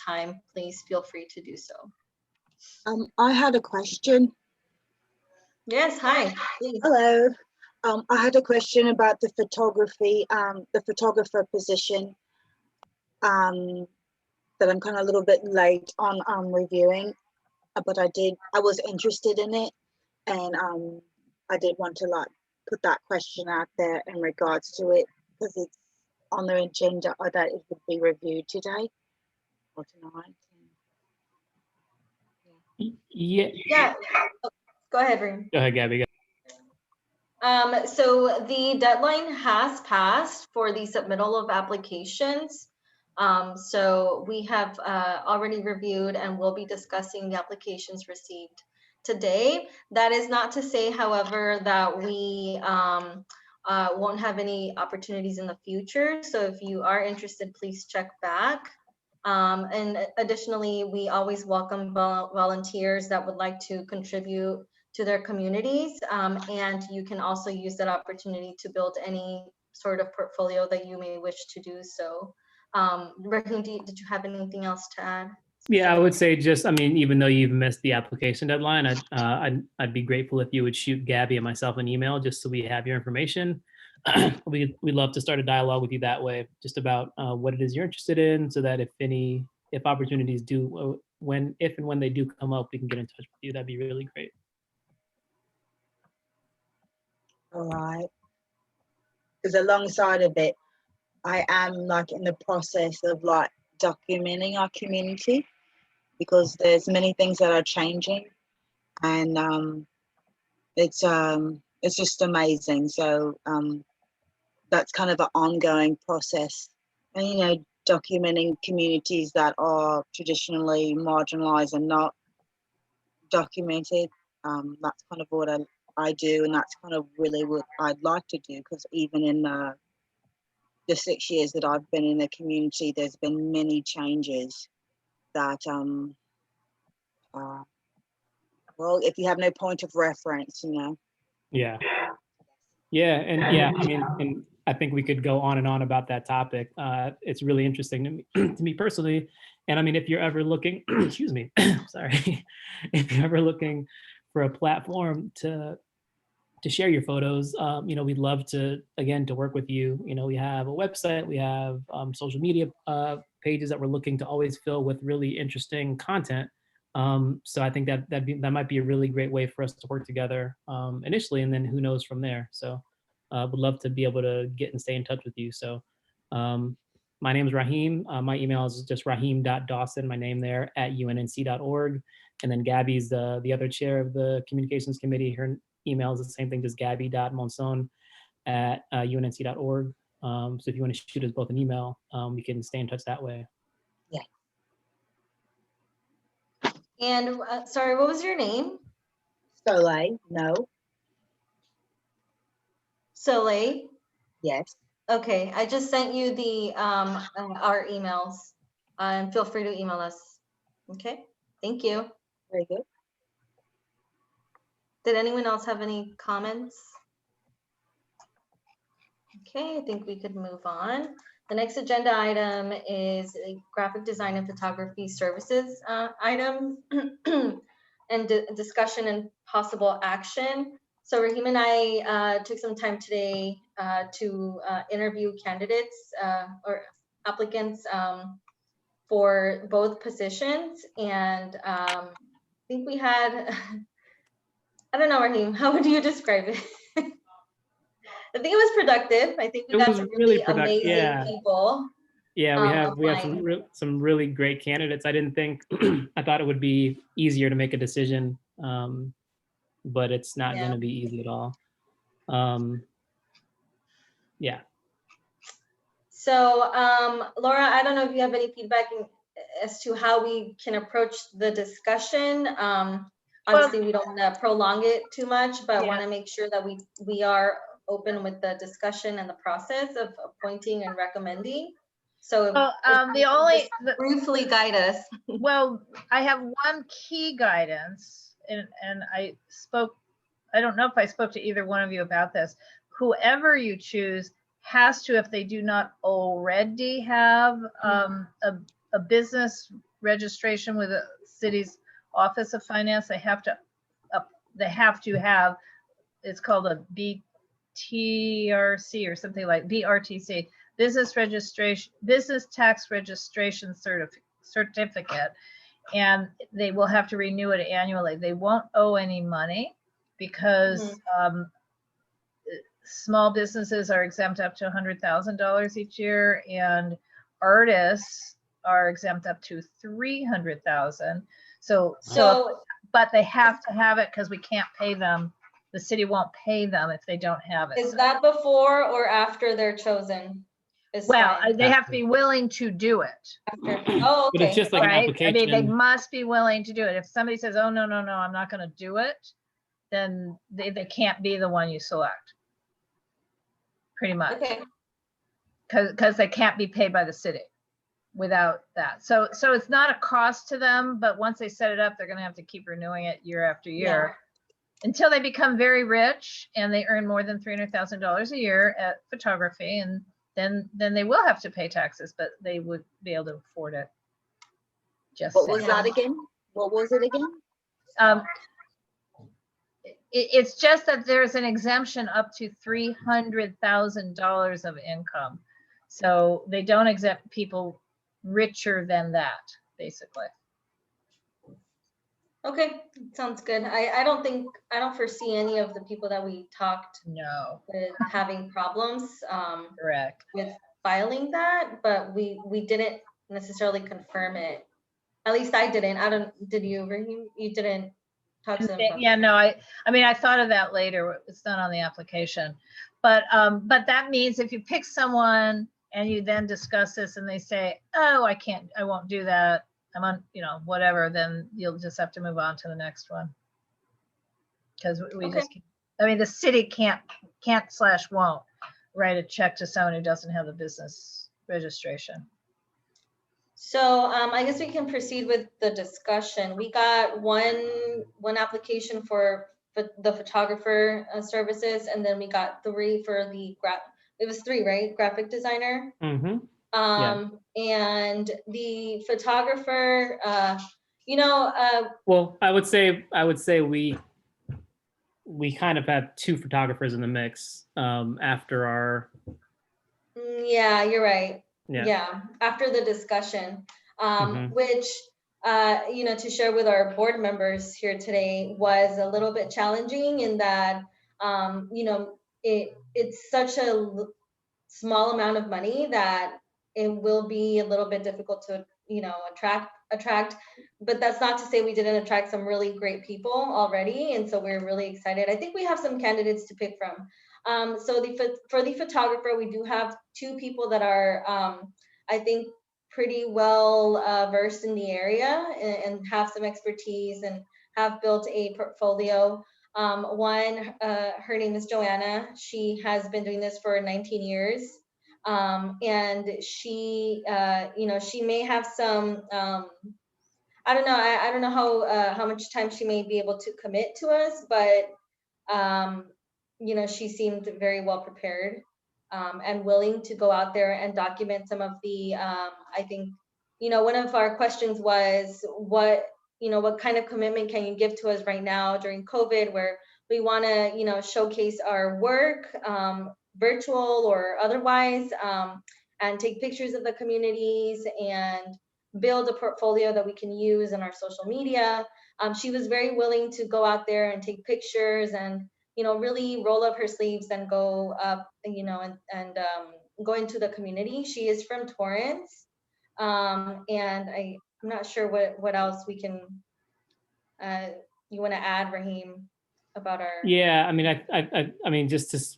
time, please feel free to do so. I had a question. Yes, hi. Please. Hello. I had a question about the photography, the photographer position that I'm kind of a little bit late on reviewing, but I was interested in it, and I did want to like put that question out there in regards to it because it's on the agenda that it would be reviewed today or tonight. Yeah. Go ahead, Reem. Go ahead, Gabby. So the deadline has passed for the submittal of applications. So we have already reviewed and will be discussing the applications received today. That is not to say, however, that we won't have any opportunities in the future. So if you are interested, please check back. And additionally, we always welcome volunteers that would like to contribute to their communities. And you can also use that opportunity to build any sort of portfolio that you may wish to do so. Raheem, did you have anything else to add? Yeah, I would say just, I mean, even though you've missed the application deadline, I'd be grateful if you would shoot Gabby and myself an email just so we have your information. We'd love to start a dialogue with you that way, just about what it is you're interested in, so that if opportunities do, if and when they do come up, we can get in touch with you. That'd be really great. All right. Because alongside of it, I am like in the process of like documenting our community because there's many things that are changing, and it's just amazing. So that's kind of an ongoing process, and you know, documenting communities that are traditionally marginalized and not documented. That's kind of what I do, and that's kind of really what I'd like to do, because even in the 6 years that I've been in the community, there's been many changes that well, if you have no point of reference, you know. Yeah. I mean, and I think we could go on and on about that topic. It's really interesting to me, to me personally. And I mean, if you're ever looking, excuse me, sorry, if you're ever looking for a platform to share your photos, you know, we'd love to, again, to work with you. You know, we have a website, we have social media pages that we're looking to always fill with really interesting content. So I think that might be a really great way for us to work together initially, and then who knows from there. So would love to be able to get and stay in touch with you. So my name is Raheem. My email is just raheem.dawson, my name there, at unnc.org. And then Gabby's the other chair of the communications committee. Her email is the same thing, just gabby.monson at unnc.org. So if you want to shoot us both an email, we can stay in touch that way. Yeah. And sorry, what was your name? Soleil, no. Soleil? Yes. Okay, I just sent you the our emails, and feel free to email us. Okay, thank you. Very good. Did anyone else have any comments? Okay, I think we could move on. The next agenda item is a graphic design and photography services item and discussion and possible action. So Raheem and I took some time today to interview candidates or applicants for both positions. And I think we had, I don't know, Raheem, how would you describe it? I think it was productive. I think we got some really amazing people. Yeah, we have some really great candidates. I didn't think, I thought it would be easier to make a decision, but it's not going to be easy at all. Yeah. So, Laura, I don't know if you have any feedback as to how we can approach the discussion. Obviously, we don't want to prolong it too much, but want to make sure that we are open with the discussion and the process of appointing and recommending. So briefly guide us. Well, I have one key guidance, and I don't know if I spoke to either one of you about this. Whoever you choose has to, if they do not already have a business registration with the city's Office of Finance, they have to have, it's called a BTRC or something like BRTC, business tax registration certificate, and they will have to renew it annually. They won't owe any money because small businesses are exempt up to $100,000 each year, and artists are exempt up to $300,000. So, but they have to have it because we can't pay them. The city won't pay them if they don't have it. Is that before or after they're chosen? Well, they have to be willing to do it. After. Oh, okay. But it's just like an Right? I application. mean, they must be willing to do it. If somebody says, oh, no, I'm not going to do it, then they can't be the one you select. Pretty much. Okay. Because they can't be paid by the city without that. So it's not a cost to them, but once they set it up, they're going to have to keep renewing it year after year until they become very rich and they earn more than $300,000 a year at photography, and then they will have to pay taxes, but they would be able to afford it. What was that again? What was it again? It's just that there's an exemption up to $300,000 of income. So they don't exempt people richer than that, basically. Okay, sounds good. I don't foresee any of the people that we talked with having problems Correct. with filing that, but we didn't necessarily confirm it. At least I didn't. Did you, Raheem? You didn't talk to them about Yeah, no, I mean, I thought of that later. It's not on the application. But that means if you pick someone and you then discuss this and they say, oh, I won't do that, I'm on, whatever, then you'll just have to move on to the next one. Because the city can't/won't write a check to someone who doesn't have the business registration. So I guess we can proceed with the discussion. We got one application for the photographer services, and then we got 3 for the it was 3, right? Graphic designer. Mm-hmm. And the photographer, well, I would say we kind of have 2 photographers in the mix after our. Yeah, you're right. Yeah. After the discussion, which to share with our board members here today was a little bit challenging in that it's such a small amount of money that it will be a little bit difficult to attract, but that's not to say we didn't attract some really great people already, and so we're really excited. I think we have some candidates to pick from. So for the photographer, we do have 2 people that are I think pretty well versed in the area and have some expertise and have built a portfolio. One, her name is Joanna. She has been doing this for 19 years. And she, she may have some, I don't know how much time she may be able to commit to us, but, she seemed very well prepared and willing to go out there and document some of the, I think, one of our questions was what kind of commitment can you give to us right now during COVID, where we want to, showcase our work, virtual or otherwise, and take pictures of the communities and build a portfolio that we can use in our social media. She was very willing to go out there and take pictures and, really roll up her sleeves and go up, and go into the community. She is from Torrance. And I'm not sure what else we can, you want to add, Raheem, about our. Yeah, I mean, just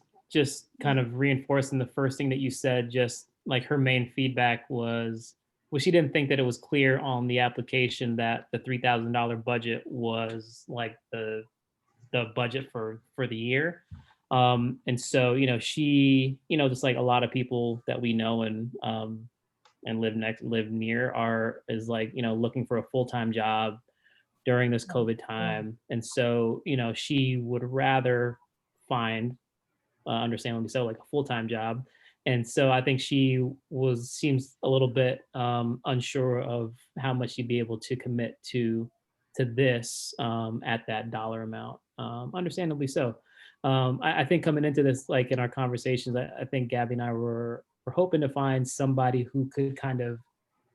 kind of reinforcing the first thing that you said, just like her main feedback was she didn't think that it was clear on the application that the $3,000 budget was like the budget for the year. And so, she, just like a lot of people that we know and live near is like, looking for a full-time job during this COVID time. And so, she would rather find, understandably so, like a full-time job And so I think she seems a little bit unsure of how much she'd be able to commit to this at that dollar amount. Understandably so. I think coming into this, like in our conversations, I think Gabby and I were hoping to find somebody who could kind of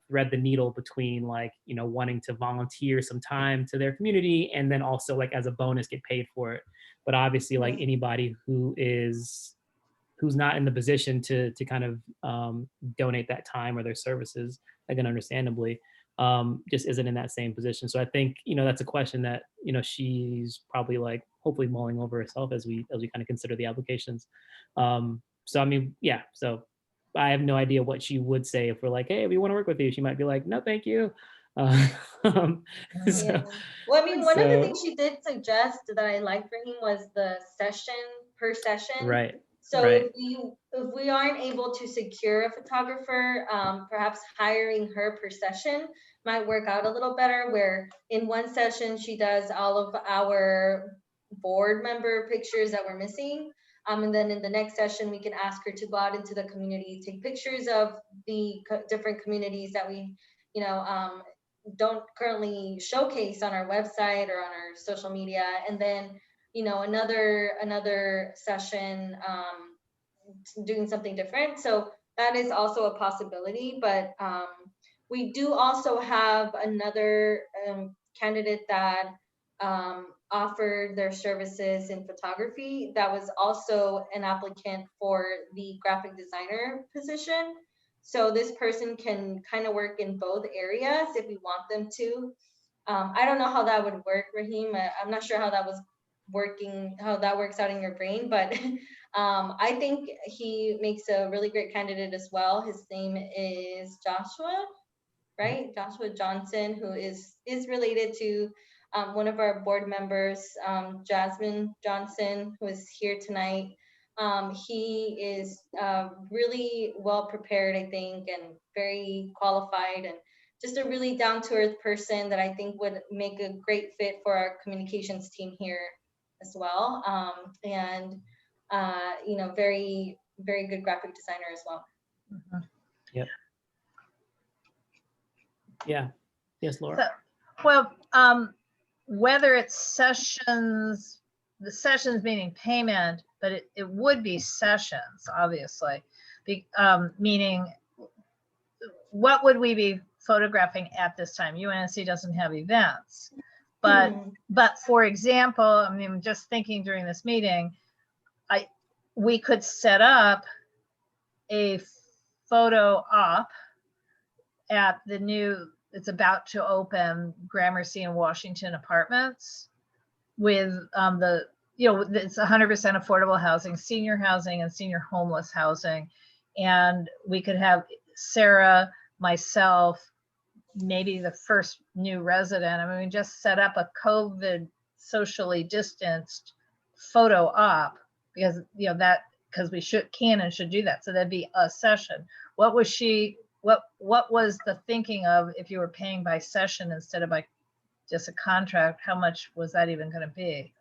thread the needle between, like, you know, wanting to volunteer some time to their community and then also, like, as a bonus get paid for it. But obviously, like, anybody who's not in the position to kind of donate that time or their services, again, understandably, just isn't in that same position. So I think, you know, that's a question that, you know, she's probably, like, hopefully mulling over herself as we kind of consider the applications. So I mean, yeah. So I have no idea what she would say if we're like, hey, we want to work with you. She might be like, no, thank you. Um, Yeah. Well, I mean, one of the things she did suggest that I liked, Raheem, was the session per session. Right. So right. if we aren't able to secure a photographer, perhaps hiring her per session might work out a little better, where in one session she does all of our board member pictures that we're missing. And then in the next session, we can ask her to go out into the community, take pictures of the different communities that we, you know, don't currently showcase on our website or on our social media. And then, you know, another session doing something different. So that is also a possibility. But we do also have another candidate that offered their services in photography that was also an applicant for the graphic designer position. So this person can kind of work in both areas if we want them to. I don't know how that would work, Raheem. I'm not sure how that was working, how that works out in your brain, but I think he makes a really great candidate as well. His name is Joshua, right? Joshua Johnson, who is related to one of our board members, Jasmine Johnson, who is here tonight. He is really well prepared, I think, and very qualified, and just a really down-to-earth person that I think would make a great fit for our communications team here as well. And you know, very, very good graphic designer as well. Yep. Yeah. Yes, Laura. So, well, whether it's sessions, the sessions meaning payment, but it would be sessions, obviously. Meaning, what would we be photographing at this time? UNNC doesn't have events, but for example, I mean, just thinking during this meeting, we could set up a photo op at the new, it's about to open Gramercy and Washington Apartments with the, you know, it's 100% affordable housing, senior housing and senior homeless housing. And we could have Sarah, myself, maybe the first new resident. I mean, we just set up a COVID socially distanced photo op because, you know, that, because we can and should do that. So that'd be a session. What was the thinking of if you were paying by session instead of by just a contract? How much was that even going to be?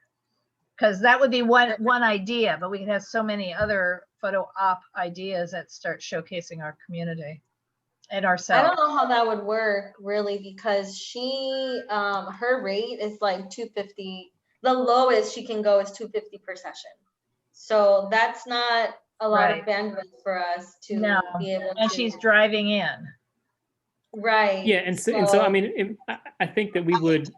Because that would be one idea, but we could have so many other photo op ideas that start showcasing our community and ourselves. I don't know how that would work really, because she her rate is like $250. The lowest she can go is $250 per session. So that's not a lot of bandwidth for us to be able to. And she's driving in. Right. Yeah, and so I mean, I think that we would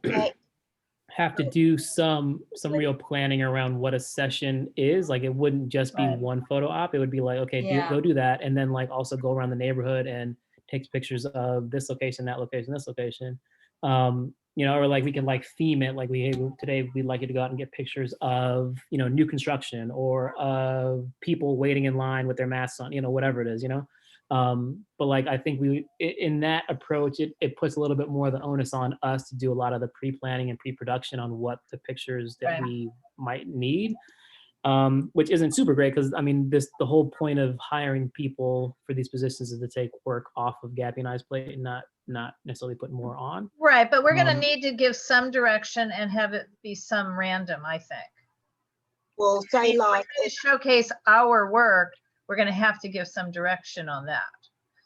have to do some real planning around what a session is. Like, it wouldn't just be one photo op. It would be like, okay, go do that, and then like also go around the neighborhood and take pictures of this location, that location, this location. You know, or like we can like theme it, like today we'd like you to go out and get pictures of, you know, new construction or of people waiting in line with their masks on, you know, whatever it is, you know. But like, I think in that approach, it puts a little bit more of the onus on us to do a lot of the pre-planning and pre-production on what the pictures that we might need, which isn't super great because, I mean, the whole point of hiring people for these positions is to take work off of Gabby and I's plate and not necessarily put more on. Right, but we're going to need to give some direction and have it be some random, I think. Well, say like showcase our work. we're going to have to give some direction on that.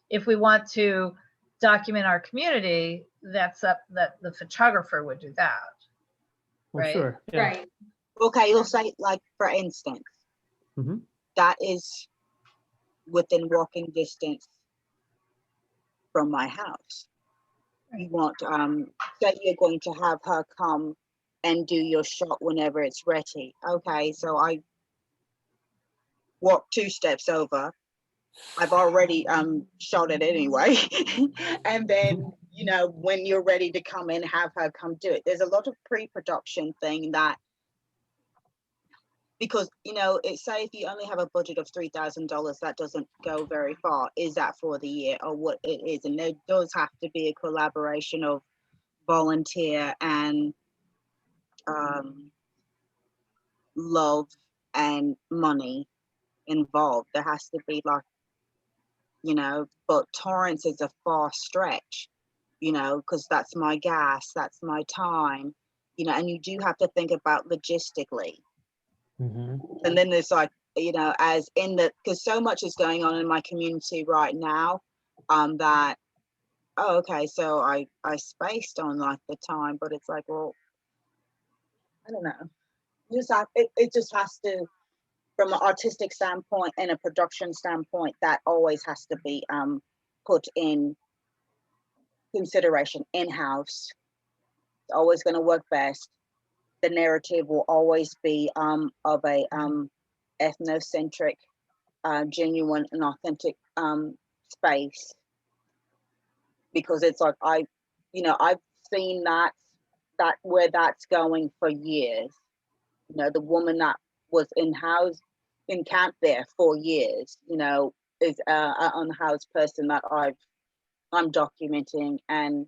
If we want to document our community, that the photographer would do that. Well, Right. sure. Yeah. Right. Okay, you'll say, like, for instance, Mhm. that is within walking distance from my house. You want, say you're going to have her come and do your shot whenever it's ready. Okay, so I walk 2 steps over. I've already shot it anyway. And then, you know, when you're ready to come in, have her come do it. There's a lot of pre-production thing that, because, you know, say if you only have a budget of $3,000, that doesn't go very far. Is that for the year or what it is? And there does have to be a collaboration of volunteer and love and money involved. There has to be, like, you know, but Torrance is a far stretch, you know, because that's my gas, that's my time, you know, and you do have to think about logistically. Mhm. And then there's, like, you know, as in the, because so much is going on in my community right now, that, oh, okay, so I spaced on, like, the time, but it's like, well, I don't know. It just has to, from an artistic standpoint and a production standpoint, that always has to be put in consideration in-house. It's always going to work best. The narrative will always be of a ethnocentric, genuine and authentic space, because it's like, you know, I've seen that where that's going for years. You know, the woman that was in camp there for years, you know, is an unhoused person that I'm documenting and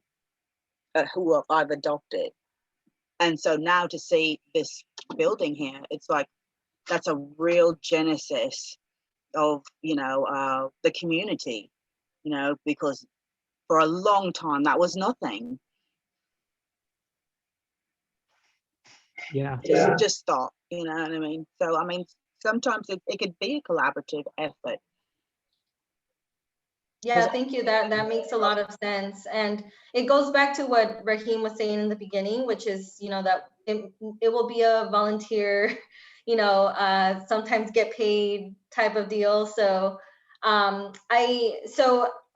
who I've adopted. And so now to see this building here, it's like, that's a real genesis of, you know, the community, you know, because for a long time that was nothing. Yeah. Just thought, you know what I mean? So, I mean, sometimes it could be a collaborative effort. Yeah, thank you. That makes a lot of sense. And it goes back to what Raheem was saying in the beginning, which is, you know, that it will be a volunteer, you know, sometimes get paid type of deal. So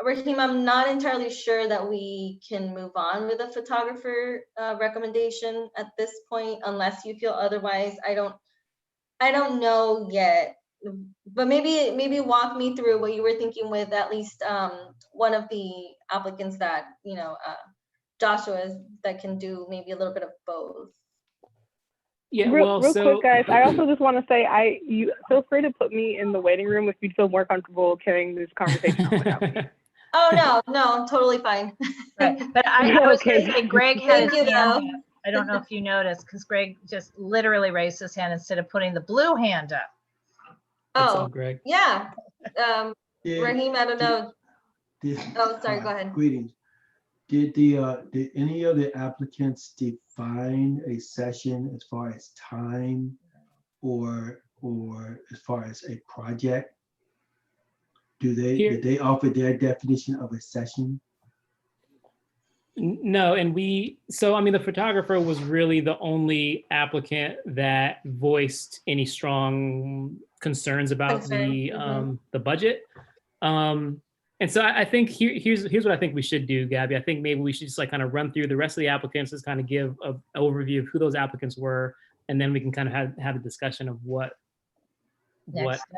Raheem, I'm not entirely sure that we can move on with a photographer recommendation at this point, unless you feel otherwise. I don't know yet, but maybe walk me through what you were thinking with at least one of the applicants that, you know, Joshua's, that can do maybe a little bit of both. Yeah. Real Well, so quick, guys. I also just want to say, you feel free to put me in the waiting room if you feel more comfortable carrying this conversation on without me. Oh no, totally fine. Right. But I was going to say, Greg had Thank his you, hand though. up. I don't know if you noticed, because Greg just literally raised his hand instead of putting the blue hand up. what's up, Oh, Greg? yeah. Did- Raheem, I don't know. Oh, sorry, go ahead. Greetings. Did any of the applicants define a session as far as time or as far as a project? Did they offer their definition of a session? No, and so I mean, the photographer was really the only applicant that voiced any strong concerns about the budget. And so I think here's what I think we should do, Gabby. I think maybe we should just like kind of run through the rest of the applicants, just kind of give an overview of who those applicants were, and then we can kind of have a discussion of what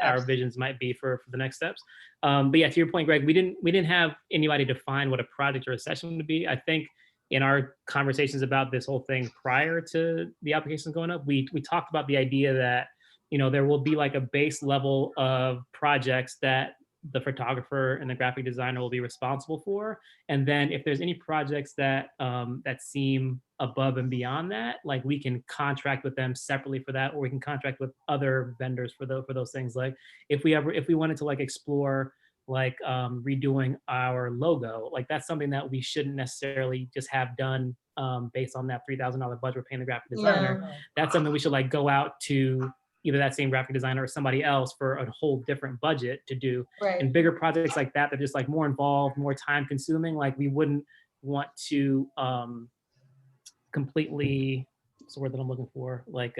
our visions might be for the next steps. But yeah, to your point, Greg, we didn't have anybody define what a project or a session would be. I think in our conversations about this whole thing prior to the applications going up, we talked about the idea that, you know, there will be like a base level of projects that the photographer and the graphic designer will be responsible for. And then if there's any projects that that seem above and beyond that, like we can contract with them separately for that, or we can contract with other vendors for those things. Like if we wanted to like explore like redoing our logo, like that's something that we shouldn't necessarily just have done based on that $3,000 budget we're paying the graphic designer. Yeah. That's something we should like go out to either that same graphic designer or somebody else for a whole different budget to do. Right. And bigger projects like that, they're just like more involved, more time consuming. Like we wouldn't want to completely, what's the word that I'm looking for? Like,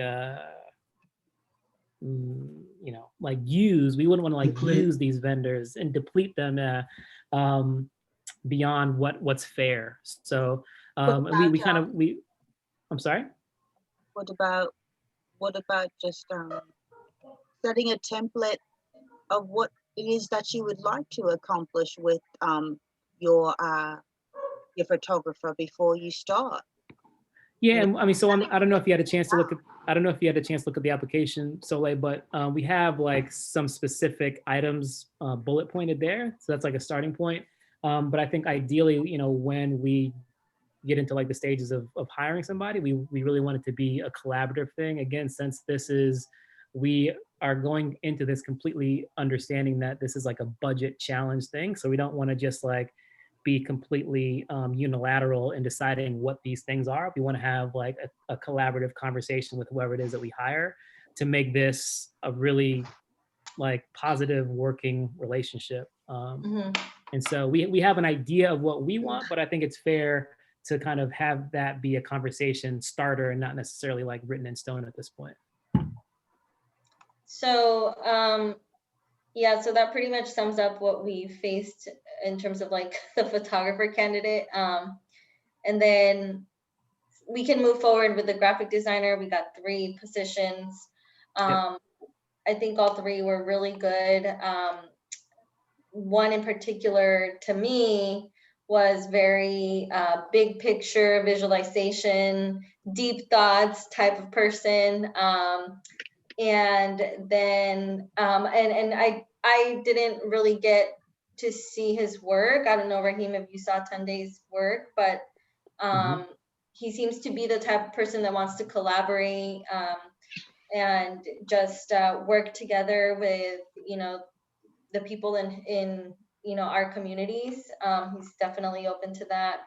you know, like we wouldn't want to like Deplete. use these vendors and deplete them beyond what's fair. So I'm sorry? What about just setting a template of what it is that you would like to accomplish with your photographer before you start? Yeah, and I mean, so I don't know if you had a chance to look at the application, Soleil, but we have like some specific items bullet pointed there. So that's like a starting point. But I think ideally, you know, when we get into like the stages of hiring somebody, we really want it to be a collaborative thing. Again, since we are going into this completely understanding that this is like a budget challenge thing. So we don't want to just like be completely unilateral in deciding what these things are. We want to have like a collaborative conversation with whoever it is that we hire to make this a really like positive working relationship. And so we have an idea of what we want, but I think it's fair to kind of have that be a conversation starter and not necessarily like written in stone at this point. So yeah, so that pretty much sums up what we faced in terms of like the photographer candidate. And then we can move forward with the graphic designer. We got 3 positions. I think all 3 were really good. One in particular to me was very big picture visualization, deep thoughts type of person. And then I didn't really get to see his work. I don't know, Raheem, if you saw Tunde's work, but he seems to be the type of person that wants to collaborate and just work together with, you know, the people in you know, our communities. He's definitely open to that.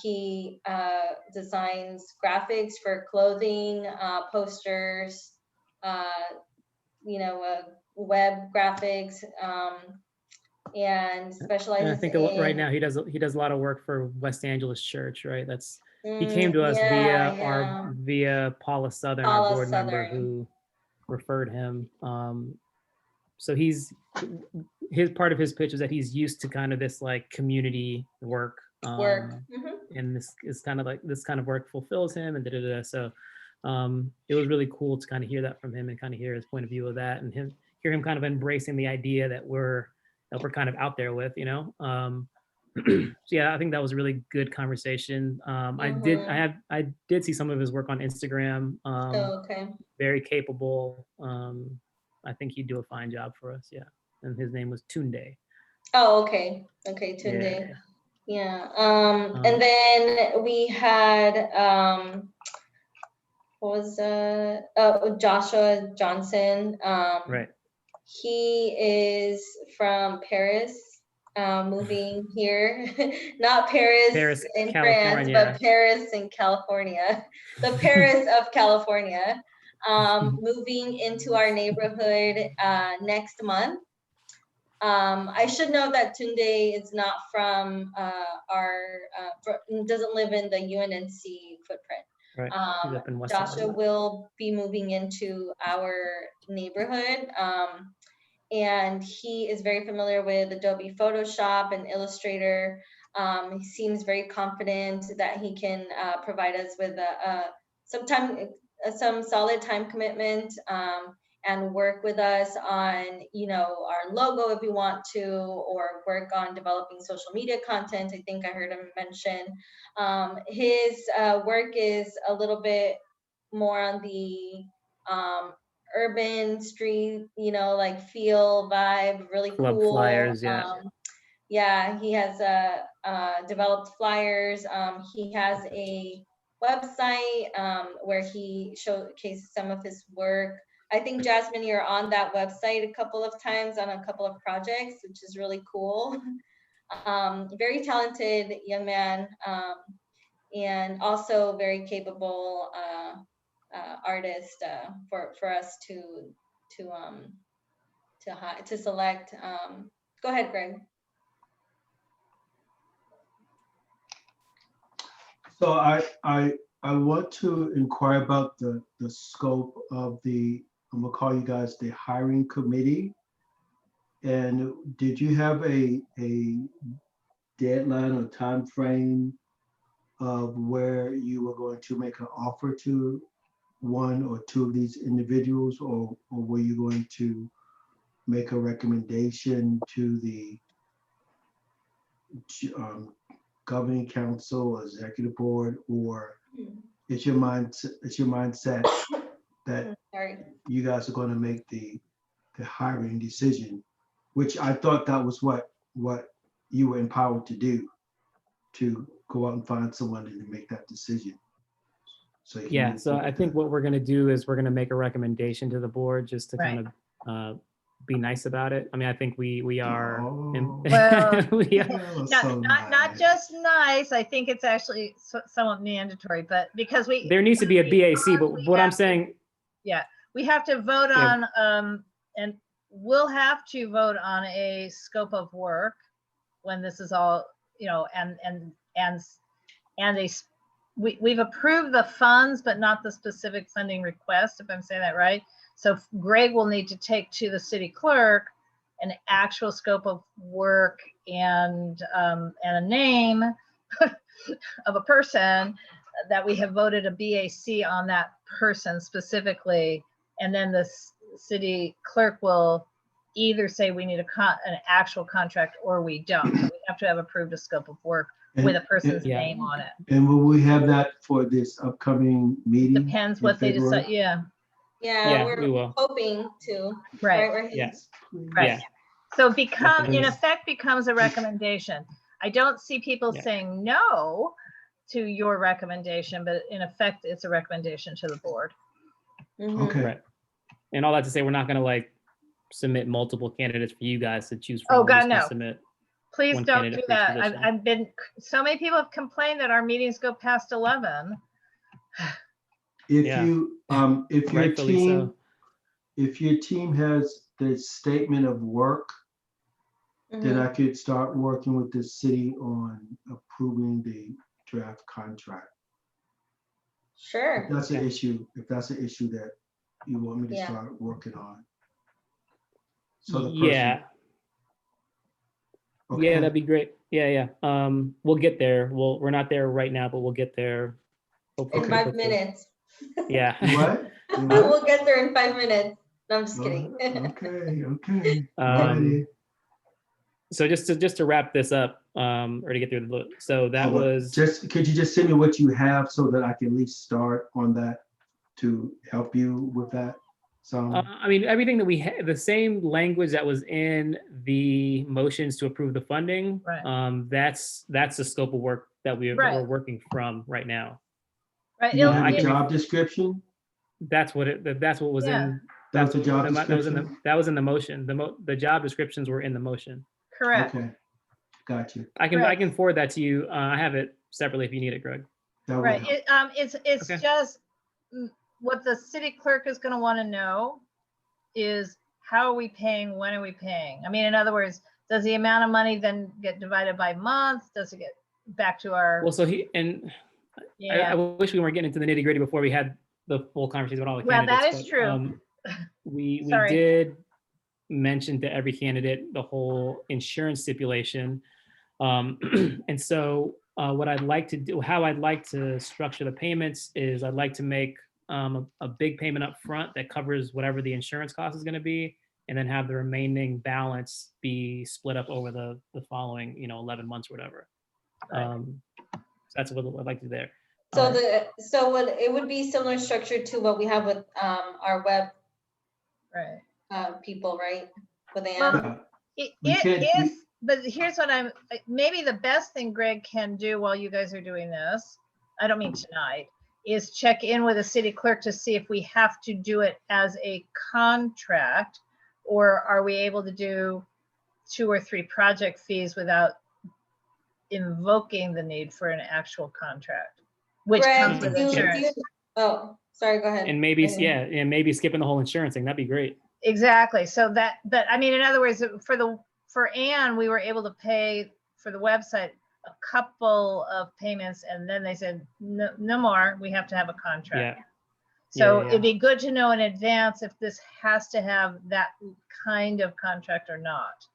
He designs graphics for clothing, posters, you know, web graphics, and specializes. And I think right now he does a lot of work for West Angeles Church, right? He came to us via Paula Southern, our board member, who referred him. So his part of his pitch is that he's used to kind of this like community work. And this is kind of like this kind of work fulfills him, and so it was really cool to kind of hear that from him and kind of hear his point of view of that, and hear him kind of embracing the idea that we're kind of out there with, you know. So yeah, I think that was a really good conversation. I did see some of his work on Instagram. Very capable. I think he'd do a fine job for us. Yeah. And his name was Tunde. Oh, okay. Okay, Tunde. Yeah. And then we had Joshua Johnson. Right. He is from Paris, moving here. Not Paris in France, but Paris in California. The Paris of California. Moving into our neighborhood next month. I should know that Tunde is not from doesn't live in the UNNC footprint. Right. Joshua will be moving into our neighborhood, and he is very familiar with Adobe Photoshop and Illustrator. He seems very confident that he can provide us with some solid time commitment, and work with us on, you know, our logo if we want to, or work on developing social media content. I think I heard him mention. His work is a little bit more on the urban street, you know, like feel vibe, really Club cool. Flyers, yeah, he has developed flyers. He has a website where he showcases some of his work. I think, Jasmine, you're on that website a couple of times on a couple of projects, which is really cool. Very talented young man, and also very capable artist for us to select. Go ahead, Greg. So I want to inquire about the scope of the, I'm gonna call you guys the hiring committee. And did you have a deadline or time frame of where you were going to make an offer to one or two of these individuals, or were you going to make a recommendation to the governing council or executive board, or it's your mindset that Sorry. you guys are going to make the hiring decision, which I thought that was what you were empowered to do, to go out and find someone and make that decision. So you can Yeah, move so forward I with think that. what we're gonna do is we're gonna make a recommendation to the board just to Right. kind of be nice about it. I mean, I think we are. Oh. Well, we are- That was not, so not nice. just nice. I think it's actually somewhat mandatory, but because we there needs to be a BAC, but we what I'm have to- saying, we have to vote Yeah. on and we'll have to vote on a scope of work when this is all, you know, we've approved the funds, but not the specific funding request, if I'm saying that right. So Greg will need to take to the city clerk an actual scope of work and a name of a person that we have voted a BAC on that person specifically. And then the city clerk will either say we need an actual contract or we don't. But we have to have approved a scope of work with a person's Yeah. name on it. And will we have that for this upcoming meeting? Depends in what they February? decide. Yeah, Yeah, We're we will. hoping to. right. Right. Yes, Right. yeah, So in Yes. effect becomes a recommendation. I don't see people Yeah. saying no to your recommendation, but in effect, it's a recommendation to the board. Mhm. Okay. right. And all that to say, we're not gonna like submit multiple candidates for you guys to choose from. Oh, We're God, just gonna no. Submit. Please One don't candidate do for each that. position. I've been, so many people have complained that our meetings go past 11. If Yeah. you, if your Rightfully team, so. if your team has the statement of work, then Mhm. I could start working with the city on approving the draft contract. Sure. If that's an Yeah. issue, that you want me to Yeah. start working on. So the person. Yeah, Okay. yeah, that'd be great. Yeah. We'll get there. We're not there right now, but we'll get there. Hopefully In pretty 5 quickly. minutes. Yeah. What? You what? We'll get there in 5 minutes. No, I'm just kidding. Okay. Alrighty. So just to wrap this up, or to get through the, so that Hold on. was, Could you just send me what you have so that I can at least start on that to help you with that? So, I mean, everything that we had, the same language that was in the motions to approve the funding. Right. That's the scope of work that we're Right. working from right now. Right. do you have I a can- job description? That's what was Yeah. in. That's a job that was in description? that was in the motion. The job descriptions were in the motion. Correct. Okay, got you. I Correct. can forward that to you. I have it separately if you need it, Greg. That would Right. help. It's Okay. just what the city clerk is going to want to know is how are we paying? When are we paying? I mean, in other words, does the amount of money then get divided by month? Does it get back to our? Well, so I Yeah. wish we weren't getting into the nitty gritty before we had the full conversation about all the Well, candidates. that is but, true. We Sorry. did mention to every candidate the whole insurance stipulation. And so what I'd like to do, how I'd like to structure the payments is I'd like to make a big payment up front that covers whatever the insurance cost is going to be, and then have the remaining balance be split up over the following, 11 months or whatever. Right. So that's what I'd like to do there. So what it would be similar structure to what we have with our web Right. people, right? With Ann. Well, Yeah. It is, but here's what maybe the best thing Greg can do while you guys are doing this, I don't mean tonight, is check in with the city clerk to see if we have to do it as a contract, or are we able to do 2 or 3 project fees without invoking the need for an actual contract, which Greg, comes with do you- insurance. oh, Sorry, go ahead. And maybe, Mhm. yeah, and maybe skipping the whole insurance thing. That'd be great. Exactly. So that, I mean, in other words, for Anne, we were able to pay for the website a couple of payments, and then they said, no, no more, we have to have a contract. Yeah. So Yeah. it'd be good to know in advance if this has to have that kind of contract or not.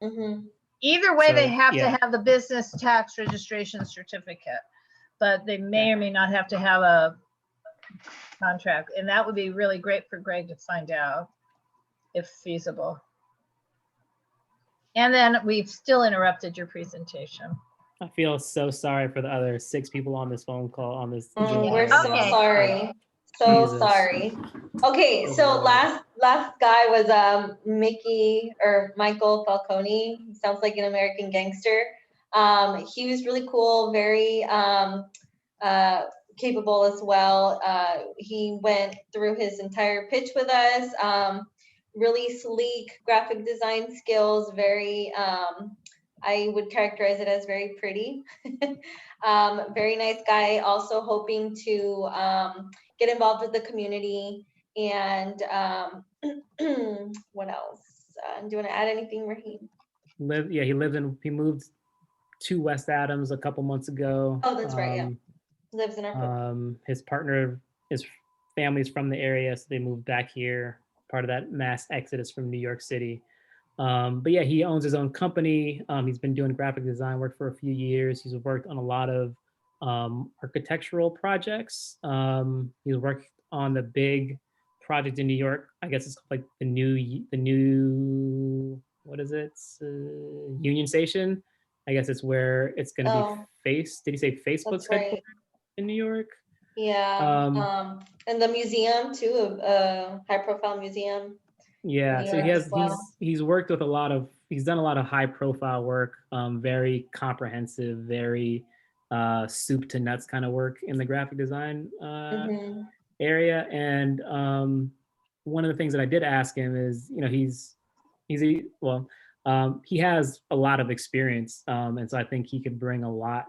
Mhm. Either way, they So, have yeah. to have the business tax registration certificate, but they may Yeah. or may not have to have a contract. And that would be really great for Greg to find out if feasible. And then we've still interrupted your presentation. I feel so sorry for the other 6 people on this phone call, on this Zoom We're call right so now. sorry. So Jesus. sorry. Okay, Oh, so Lord. last guy was Mickey or Michael Falcone. He sounds like an American gangster. He was really cool, very capable as well. He went through his entire pitch with us. Really sleek graphic design skills, very I would characterize it as very pretty. Very nice guy, also hoping to get involved with the community. And what else? Do you want to add anything, Raheem? He moved to West Adams a couple months ago. Oh, that's right, yeah. Lives in our His partner, his family's from the area, so they moved back here, part of that mass exodus from New York City. But yeah, he owns his own company. He's been doing graphic design work for a few years. He's worked on a lot of architectural projects. He's worked on the big project in New York. I guess it's called like the new what is it? Union Station. I guess it's where it's going to be Did he say Facebook's headquarters in New York? Yeah. And the museum too, high profile museum. Yeah, so he's worked with he's done a lot of high profile work, very comprehensive, very soup to nuts kind of work in the graphic design area. And one of the things that I did ask him is, you know, he has a lot of experience, and so I think he could bring a lot.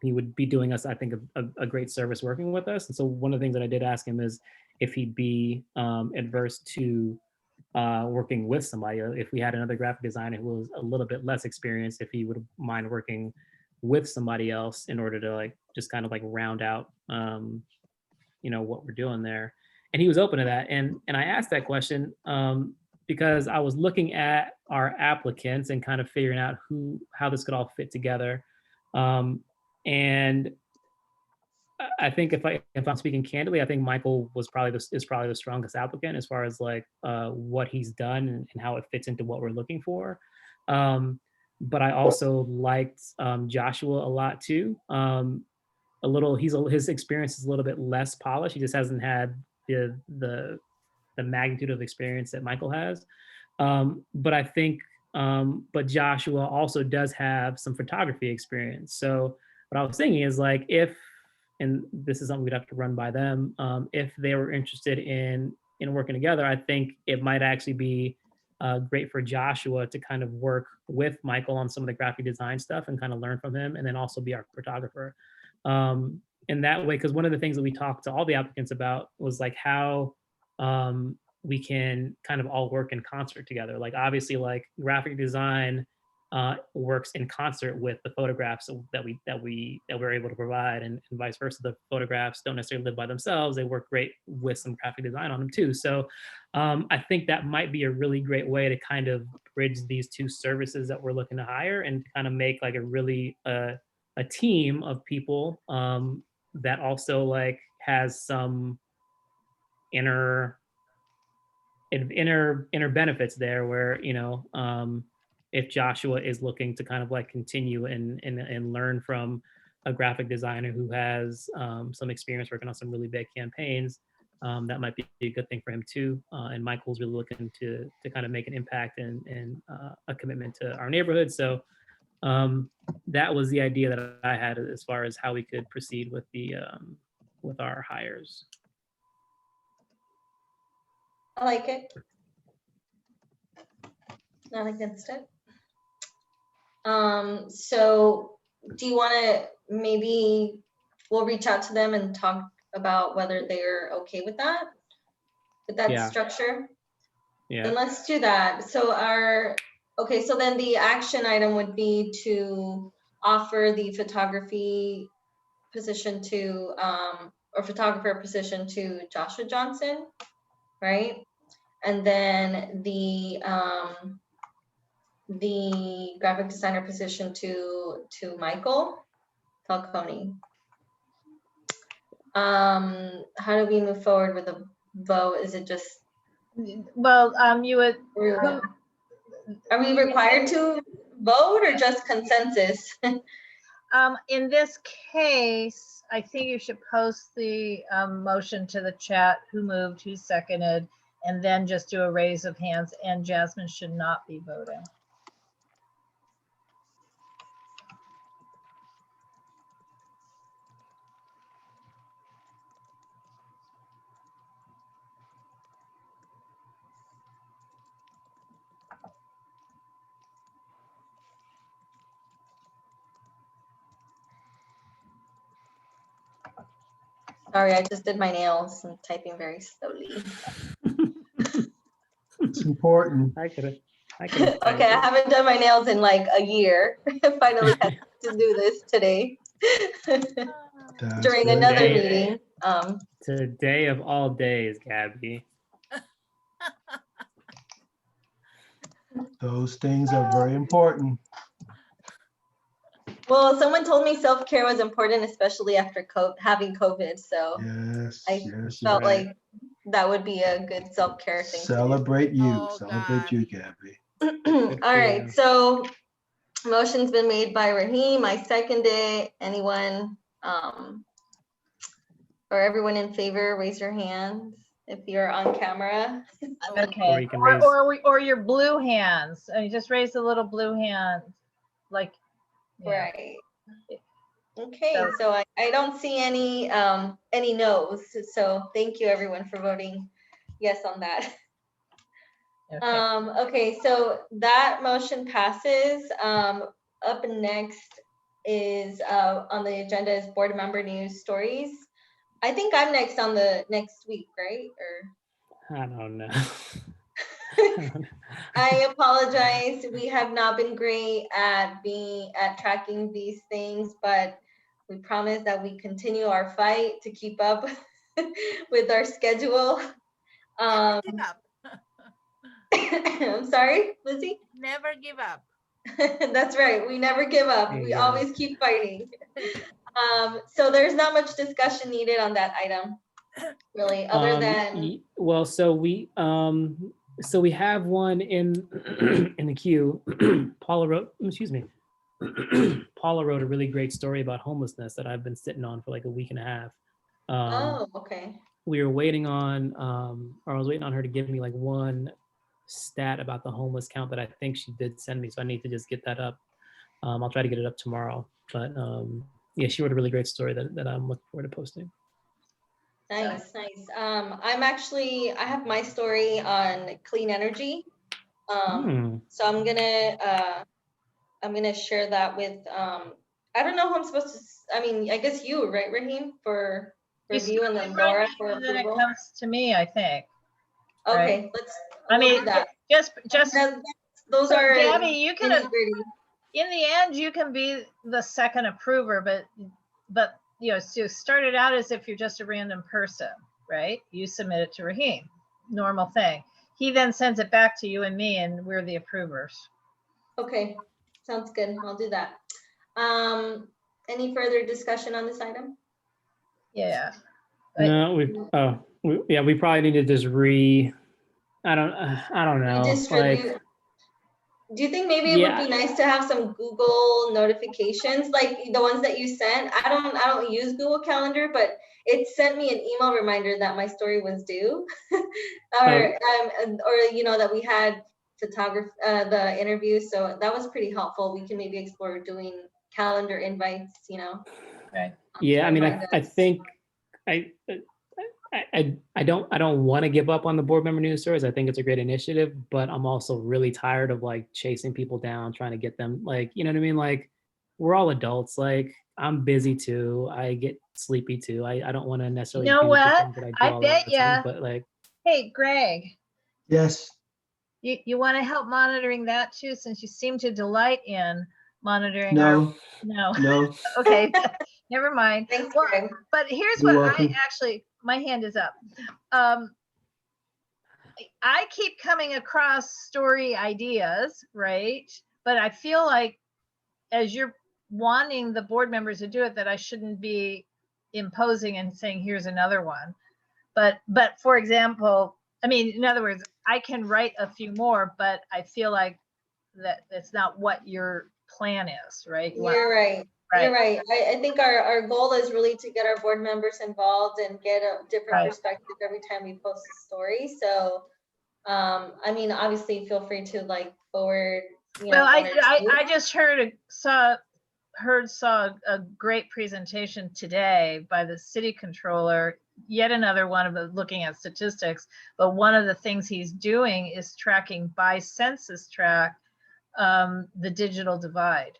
He would be doing us, I think, a great service working with us. And so one of the things that I did ask him is if he'd be adverse to working with somebody. If we had another graphic designer who was a little bit less experienced, if he would mind working with somebody else in order to like just kind of like round out you know, what we're doing there. And he was open to that. And I asked that question because I was looking at our applicants and kind of figuring out how this could all fit together. And I think if I'm speaking candidly, I think Michael is probably the strongest applicant as far as like what he's done and how it fits into what we're looking for. But I also liked Joshua a lot too. His experience is a little bit less polished. He just hasn't had the magnitude of experience that Michael has. But I think, but Joshua also does have some photography experience. So what I was thinking is like and this is something we'd have to run by them, if they were interested in working together, I think it might actually be great for Joshua to kind of work with Michael on some of the graphic design stuff and kind of learn from him, and then also be our photographer. In that way, because one of the things that we talked to all the applicants about was like how we can kind of all work in concert together. Like obviously, like graphic design works in concert with the photographs that we're able to provide, and vice versa. The photographs don't necessarily live by themselves; they work great with some graphic design on them too. So I think that might be a really great way to kind of bridge these two services that we're looking to hire, and kind of make like a really a team of people that also like has some inner benefits there, where you know if Joshua is looking to kind of like continue and learn from a graphic designer who has some experience working on some really big campaigns, that might be a good thing for him too. And Michael's really looking to kind of make an impact and a commitment to our neighborhood. So that was the idea that I had as far as how we could proceed with with our hires. I like it. Not against it. So do you want to maybe we'll reach out to them and talk about whether they're okay with that Yeah. structure. Yeah. Then let's do that. So so then the action item would be to offer the photography position to, or photographer position to Joshua Johnson, right? And then the graphic designer position to Michael Falcone. How do we move forward with the vote? Is it just, Well, you would, are we required to vote or just consensus? in this case, I think you should post the motion to the chat, who moved, who seconded, and then just do a raise of hands, and Jasmine should not be voting. Sorry, I just did my nails and typing very slowly. It's important. I could have. Okay, I haven't done my nails in like a year. I finally had to do this today That's during good. another Hey. meeting. Today of all days, Gabby. Those things are very important. Well, someone told me self-care was important, especially after having COVID. So Yes, I yes, felt yes. like that would be a good self-care thing. Celebrate you. Oh, Celebrate God. you, Gabby. All right, you. so motion's been made by Raheem. I second it. Anyone, or everyone in favor, raise your hands if you're on camera. Or Okay, you can raise. or your blue hands. Just raise the little blue hand, like. Yeah. Right. Okay, So- so I don't see any no's. So thank you everyone for voting yes on that. Okay. Okay, so that motion passes. Up next is on the agenda is board member news stories. I think I'm next on the next week, right? Or I don't know. I apologize. We have not been great at tracking these things, but we promise that we continue our fight to keep up with our schedule. Never give up. I'm sorry, Lizzie? Never give up. That's right. We never give up. There We you go. always keep fighting. So there's not much discussion needed on that item, really, other than Well, so we have one in in the queue. Paula wrote a really great story about homelessness that I've been sitting on for like a week and a half. oh, okay. We were waiting on or I was waiting on her to give me like one stat about the homeless count that I think she did send me, so I need to just get that up. I'll try to get it up tomorrow, but yeah, she wrote a really great story that I'm looking forward to posting. Nice. I have my story on clean energy. So I'm gonna share that with, I don't know who I'm supposed to, I guess you, right, Raheem, for review, and then Laura for And then it approval. comes to me, I think. Okay, I we'll do mean, that. just Those so are Gabby, you can, nitty-gritty. in the end, you can be the second approver, but so start it out as if you're just a random person, right? You submit it to Raheem, normal thing. He then sends it back to you and me, and we're the approvers. Okay, sounds good. I'll do that. Any further discussion on this item? Yeah. No, we probably need to just I don't know. Redistribute. Do you think maybe it would be nice to have some Google notifications, like the ones that you sent? I don't use Google Calendar, but it sent me an email reminder that my story was due, or that we had the interview. So that was pretty helpful. We can maybe explore doing calendar invites. Right. Yeah, I think I don't want to give up on the board member news stories. I think it's a great initiative, but I'm also really tired of like chasing people down, trying to get them, like, you know what I mean? Like we're all adults. Like, I'm busy too. I get sleepy too. I don't want to necessarily You know do the what? things that I do I all bet the time, ya. but like, Hey, Greg, Yes, you want to help monitoring that too, since you seem to delight in monitoring our, no, no, no, okay, never mind. Thanks, Well, Greg. but here's you're what I welcome. actually, my hand is up. I keep coming across story ideas, right? But I feel like as you're wanting the board members to do it, that I shouldn't be imposing and saying, here's another one. But for example, I mean, in other words, I can write a few more, but I feel like that's not what your plan is, right? You're right. Right. You're right. I think our goal is really to get our board members involved and get a different Right. perspective every time we post a story. So, I mean, obviously, feel free to like forward. Well, one or two. I just saw a great presentation today by the city controller, yet another one of the looking at statistics, but one of the things he's doing is tracking by census tract the digital divide,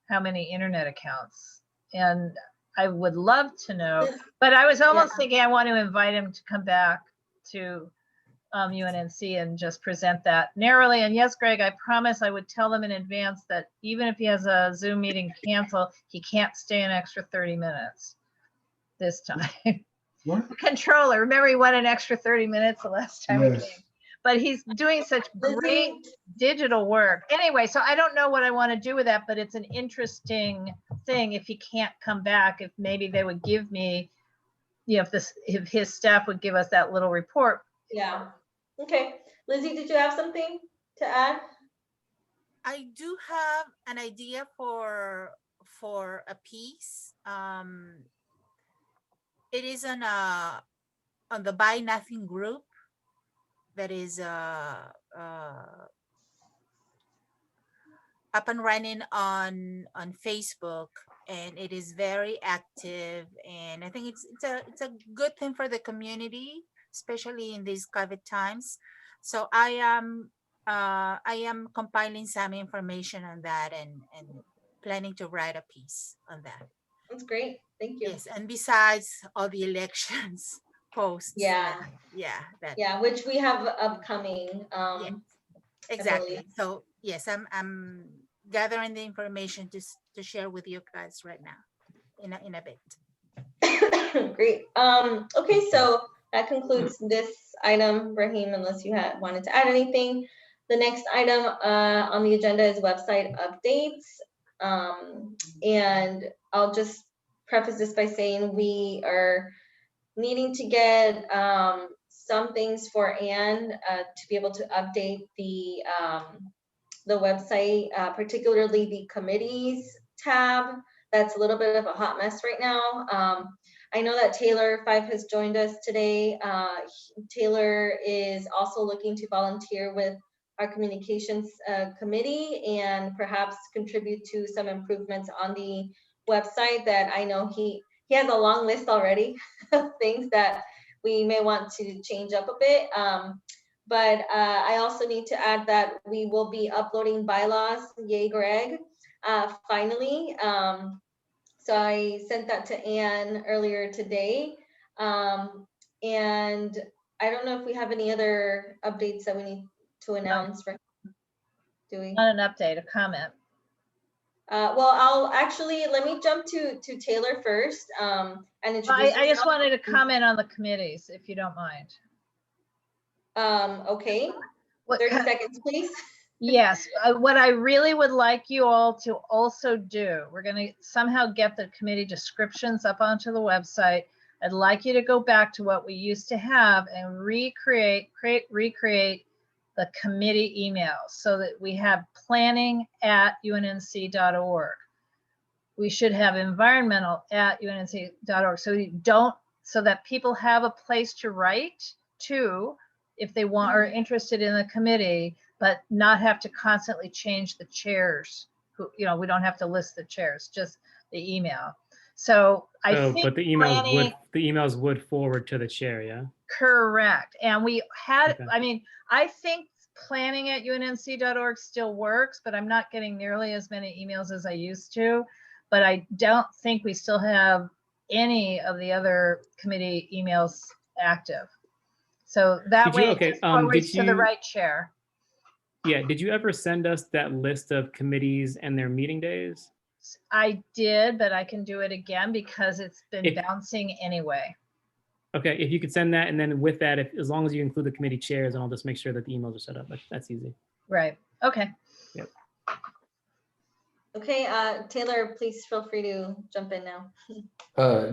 how many internet accounts. And I would love to know, but I was almost thinking I want to invite him to come back to UNNC and just present that narrowly. And yes, Greg, I promise I would tell them in advance that even if he has a Zoom meeting cancel, he can't stay an extra 30 minutes this time. What? Controller, remember he went an extra 30 minutes the last time we Yes. came. But he's doing such great digital work. Anyway, so I don't know what I want to do with that, but it's an interesting thing if he can't come back, if maybe they would give me, you know, if his staff would give us that little report. Yeah. Okay. Lizzie, did you have something to add? I do have an idea for a piece. It is on the Buy Nothing group that is up and running on Facebook, and it is very active, and I think it's a good thing for the community, especially in these COVID times. So I am compiling some information on that and planning to write a piece on that. That's great. Thank you. Yes, and besides all the elections posts. Yeah. That Yeah, which we have upcoming. yes, exactly. So yes, I'm gathering the information to share with you guys right now in a bit. Great. Okay, so that concludes this item, Raheem, unless you wanted to add anything. The next item on the agenda is website updates. And I'll just preface this by saying we are needing to get some things for Anne to be able to update the website, particularly the committees tab. That's a little bit of a hot mess right now. I know that Taylor 5 has joined us today. Taylor is also looking to volunteer with our communications committee and perhaps contribute to some improvements on the website that I know he has a long list already of things that we may want to change up a bit. But I also need to add that we will be uploading bylaws, yay Greg, finally. So I sent that to Anne earlier today. And I don't know if we have any other updates that we need to announce. Do we? Not an update, a comment. Well, let me jump to Taylor first and introduce I just wanted to comment on the committees, if you don't mind. Okay, 30 seconds, please. Yes, what I really would like you all to also do, we're going to somehow get the committee descriptions up onto the website. I'd like you to go back to what we used to have and recreate the committee emails so that we have planning@unnc.org. We should have environmental@unnc.org so that people have a place to write to if they want or interested in the committee, but not have to constantly change the chairs. We don't have to list the chairs, just the email. So I think but the emails would forward to the chair, yeah? Correct. And we had, Okay. I mean, I think planning@unnc.org still works, but I'm not getting nearly as many emails as I used to. but I don't think we still have any of the other committee emails active. So that Did way you, it okay, just forwards did to the you, right chair. yeah, did you ever send us that list of committees and their meeting days? I did, but I can do it again because it's been If- bouncing anyway. Okay, if you could send that, and then with that, if, as long as you include the committee chairs, and I'll just make sure that the emails are set up. That's easy. Right. Okay. Yep. Okay, Taylor, please feel free to jump in now.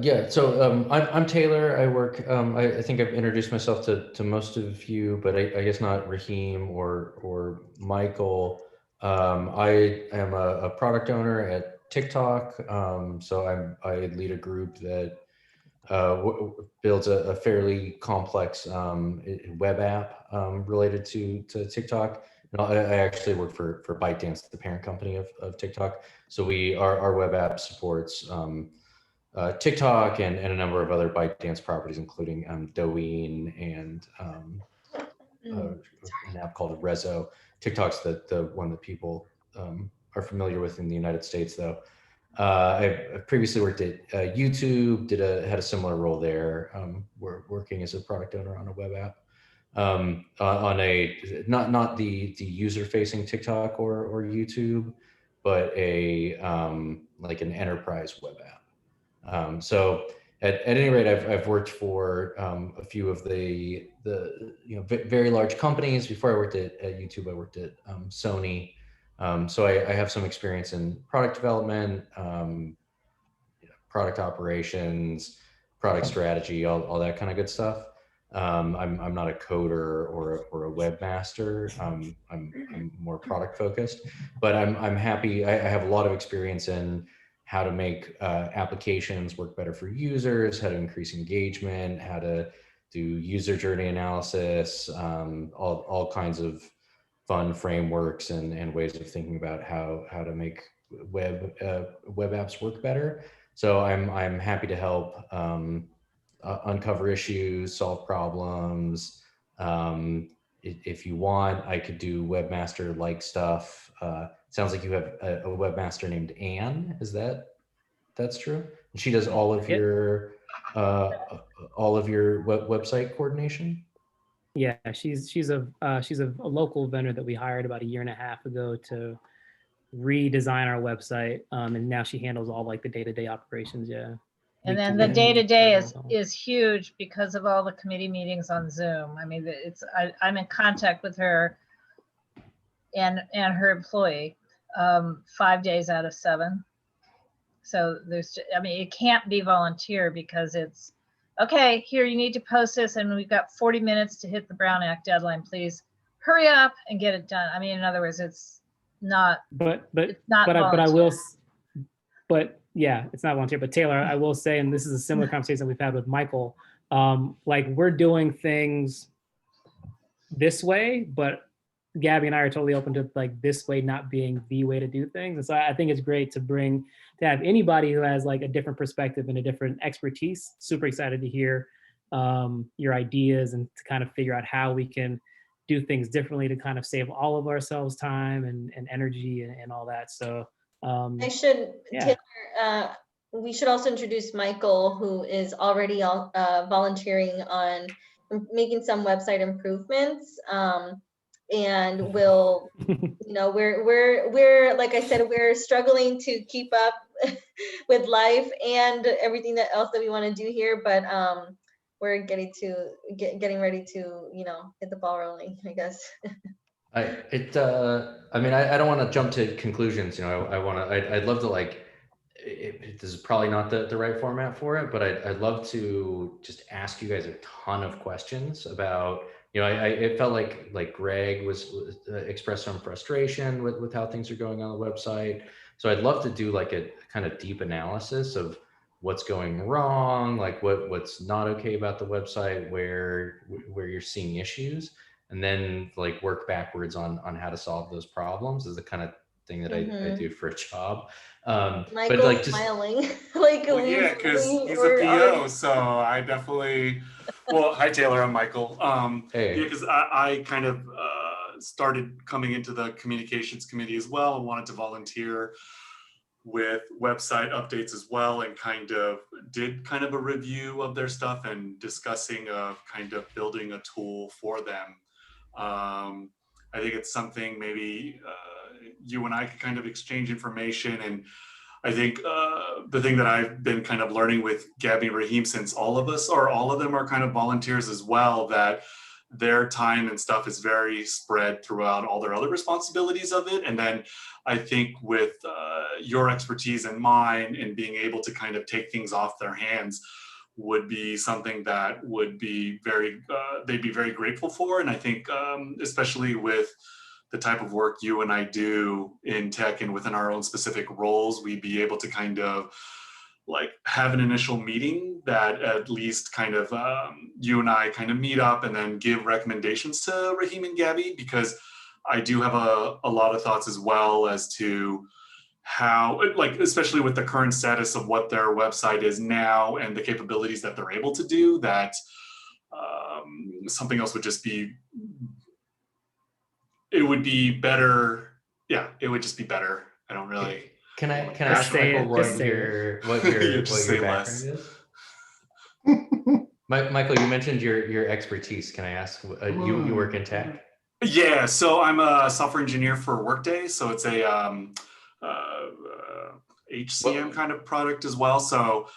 Yeah, so I'm Taylor. I work, I think I've introduced myself to most of you, but I guess not Raheem or Michael. I am a product owner at TikTok. So I lead a group that builds a fairly complex web app related to TikTok. And I actually work for ByteDance, the parent company of TikTok. So our web app supports TikTok and a number of other ByteDance properties, including Douyin and an app called Rezo. TikTok's the one that people are familiar with in the United States, though. I've previously worked at YouTube, had a similar role there, working as a product owner on a web app, on a not the user-facing TikTok or YouTube, but a like an enterprise web app. So at any rate, I've worked for a few of the very large companies. Before I worked at YouTube, I worked at Sony. So I have some experience in product development, product operations, product strategy, all that kind of good stuff. I'm not a coder or a webmaster. I'm more product focused, but I'm happy. I have a lot of experience in how to make applications work better for users, how to increase engagement, how to do user journey analysis, all kinds of fun frameworks and ways of thinking about how to make web apps work better. So I'm happy to help uncover issues, solve problems. If you want, I could do webmaster-like stuff. Sounds like you have a webmaster named Anne. That's true? And she does all of your website coordination. Yeah, she's a local vendor that we hired about 1.5 years ago to redesign our website, and now she handles all like the day-to-day operations. Yeah. And then the day-to-day is huge because of all the committee meetings on Zoom. I mean, I'm in contact with her and her employee 5 days out of 7. So it can't be volunteer because it's, okay, here, you need to post this and we've got 40 minutes to hit the Brown Act deadline. Please hurry up and get it done. I mean, in other words, it's not, it's not yeah, it's not volunteer. But Taylor, I will say, and this is a similar conversation we've had with Michael, like we're doing things this way, but Gabby and I are totally open to like this way not being the way to do things. And so I think it's great to have anybody who has like a different perspective and a different expertise. Super excited to hear your ideas and to kind of figure out how we can do things differently to kind of save all of ourselves time and energy and all that. So Taylor, we should also introduce Michael, who is already volunteering on making some website improvements. And we'll, we're like I said, we're struggling to keep up with life and everything else that we want to do here, but we're getting ready to hit the ball rolling, I guess. I don't want to jump to conclusions. I'd love to this is probably not the right format for it, but I'd love to just ask you guys a ton of questions about, it felt like Greg was expressed some frustration with how things are going on the website. So I'd love to do like a kind of deep analysis of what's going wrong, like what's not okay about the website, where you're seeing issues, and then like work backwards on how to solve those problems is the kind of thing that I do for a job. Michael's but like just smiling. Yeah, because he's a PO, so I definitely. Well, hi Taylor, I'm Michael. Hey. Yeah, because I kind of started coming into the communications committee as well and wanted to volunteer. with website updates as well, and kind of did kind of a review of their stuff and discussing kind of building a tool for them. I think it's something maybe you and I could kind of exchange information. And I think the thing that I've been kind of learning with Gabby and Raheem, since all of them are kind of volunteers as well, that their time and stuff is very spread throughout all their other responsibilities of it. And then I think with your expertise and mine, and being able to kind of take things off their hands, would be something that would be they'd be very grateful for. And I think especially with the type of work you and I do in tech and within our own specific roles, we'd be able to kind of like have an initial meeting that at least kind of you and I kind of meet up and then give recommendations to Raheem and Gabby, because I do have a lot of thoughts as well as to how, like, especially with the current status of what their website is now and the capabilities that they're able to do, that something else would just be, it would be better. Yeah, it would just be better. I don't really. Can I ask Michael what your background is? Michael, you mentioned your expertise. Can I ask, you work in tech? Yeah, so I'm a software engineer for Workday. So it's a HCM kind of product as well. So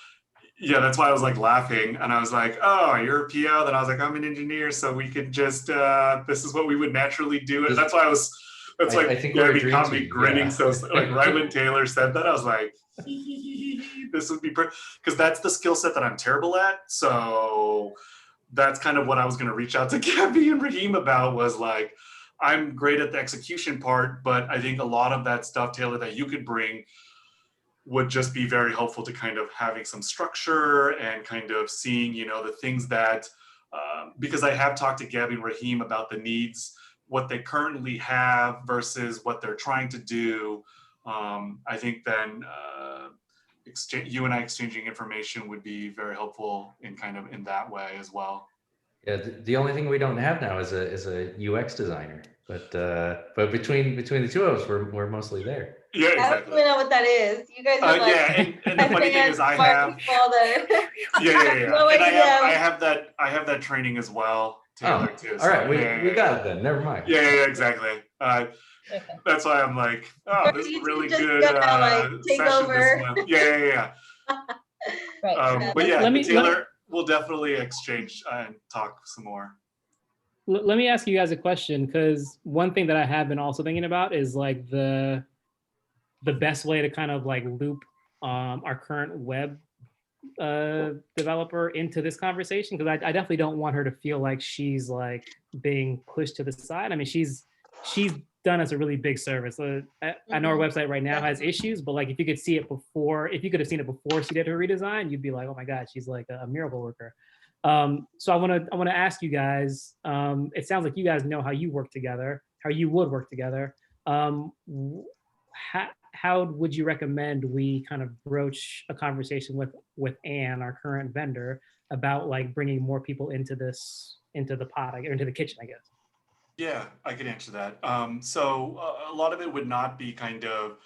yeah, that's why I was like laughing, and I was like, oh, you're a PO. Then I was like, I'm an engineer, so we could just this is what we would naturally do. And that's why I think Gabby caught me grinning. Yeah. So like right when Taylor said that, I was like, this would be because that's the skill set that I'm terrible at. So that's kind of what I was going to reach out to Gabby and Raheem about, was like, I'm great at the execution part, but I think a lot of that stuff, Taylor, that you could bring would just be very helpful to kind of having some structure and kind of seeing, the things that, because I have talked to Gabby and Raheem about the needs, what they currently have versus what they're trying to do. I think then you and I exchanging information would be very helpful in kind of in that way as well. Yeah, the only thing we don't have now is a UX designer, but between the two of us, we're mostly there. Yeah, exactly. I don't even know what that is. You guys are like, yeah, and the funny thing is, I have yeah. No and idea. I have that training as well, Taylor, too. All right, we got it then. Never mind. Yeah, exactly. That's why I'm like, oh, this is really good. Take over. Yeah. Right. But yeah, Taylor, we'll definitely exchange and talk some more. Let me ask you guys a question, because one thing that I have been also thinking about is like the best way to kind of like loop our current web developer into this conversation, because I definitely don't want her to feel like she's like being pushed to the side. I mean, she's done us a really big service. I know our website right now has issues, but like if you could see it before, if you could have seen it before she did her redesign, you'd be like, oh my God, she's like a miracle worker. So I want to ask you guys, it sounds like you guys know how you work together, how you would work together. How would you recommend we kind of broach a conversation with Anne, our current vendor, about like bringing more people into the pot, or into the kitchen, I guess? Yeah, I could answer that. So a lot of it would not be kind of,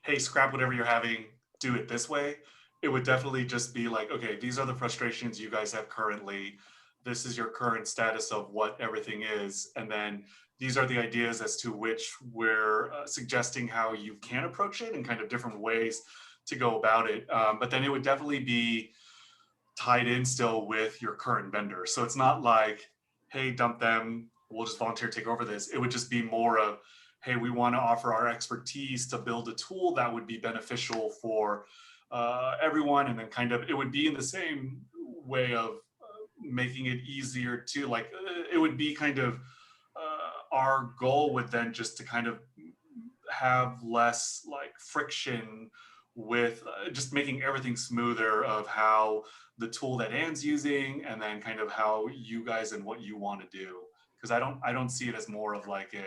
hey, scrap whatever you're having, do it this way. It would definitely just be like, okay, these are the frustrations you guys have currently. This is your current status of what everything is. And then these are the ideas as to which we're suggesting how you can approach it, and kind of different ways to go about it. But then it would definitely be tied in still with your current vendor. So it's not like, hey, dump them, we'll just volunteer take over this. It would just be more of, hey, we want to offer our expertise to build a tool that would be beneficial for everyone. And then kind of, it would be in the same way of making it easier to like, it would be kind of, our goal would then just to kind of have less like friction with just making everything smoother of how the tool that Anne's using, and then kind of how you guys and what you want to do. Because I don't see it as more of like a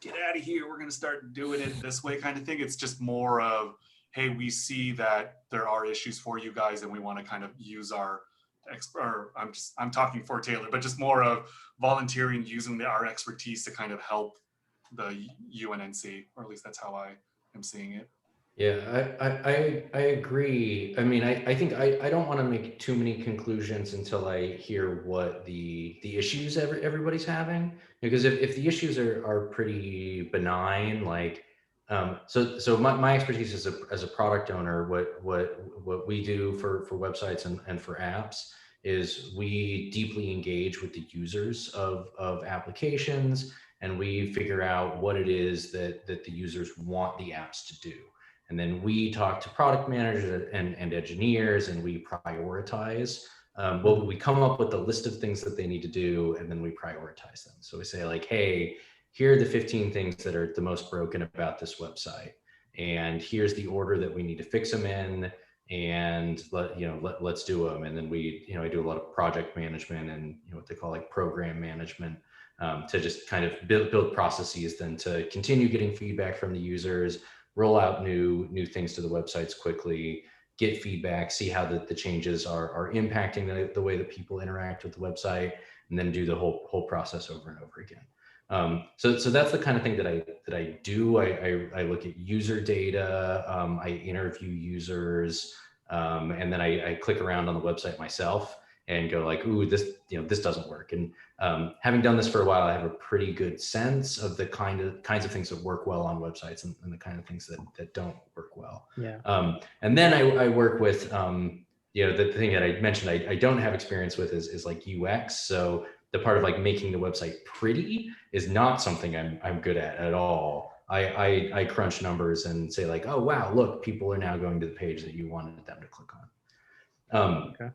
get out of here, we're going to start doing it this way kind of thing. It's just more of, hey, we see that there are issues for you guys, and we want to kind of use our I'm talking for Taylor, but just more of volunteering, using our expertise to kind of help the UNNC, or at least that's how I am seeing it. Yeah, I agree. I mean, I think I don't want to make too many conclusions until I hear what the issues everybody's having. Because if the issues are pretty benign, like so my expertise as a product owner, what we do for websites and for apps is we deeply engage with the users of applications, and we figure out what it is that the users want the apps to do. And then we talk to product managers and engineers, and we prioritize. Well, we come up with a list of things that they need to do, and then we prioritize them. So we say like, hey, here are the 15 things that are the most broken about this website. And here's the order that we need to fix them in, and let's do them. And then I do a lot of project management and what they call like program management, to just kind of build processes then to continue getting feedback from the users, roll out new things to the websites quickly, get feedback, see how the changes are impacting the way that people interact with the website, and then do the whole process over and over again. So that's the kind of thing that I do. I look at user data, I interview users, and then I click around on the website myself and go like, ooh, this doesn't work. And having done this for a while, I have a pretty good sense of the kinds of things that work well on websites and the kind of things that don't work well. Yeah. And then I work with, the thing that I mentioned I don't have experience with is like UX. So the part of like making the website pretty is not something I'm good at all. I crunch numbers and say like, oh, wow, look, people are now going to the page that you wanted them to click on. Okay.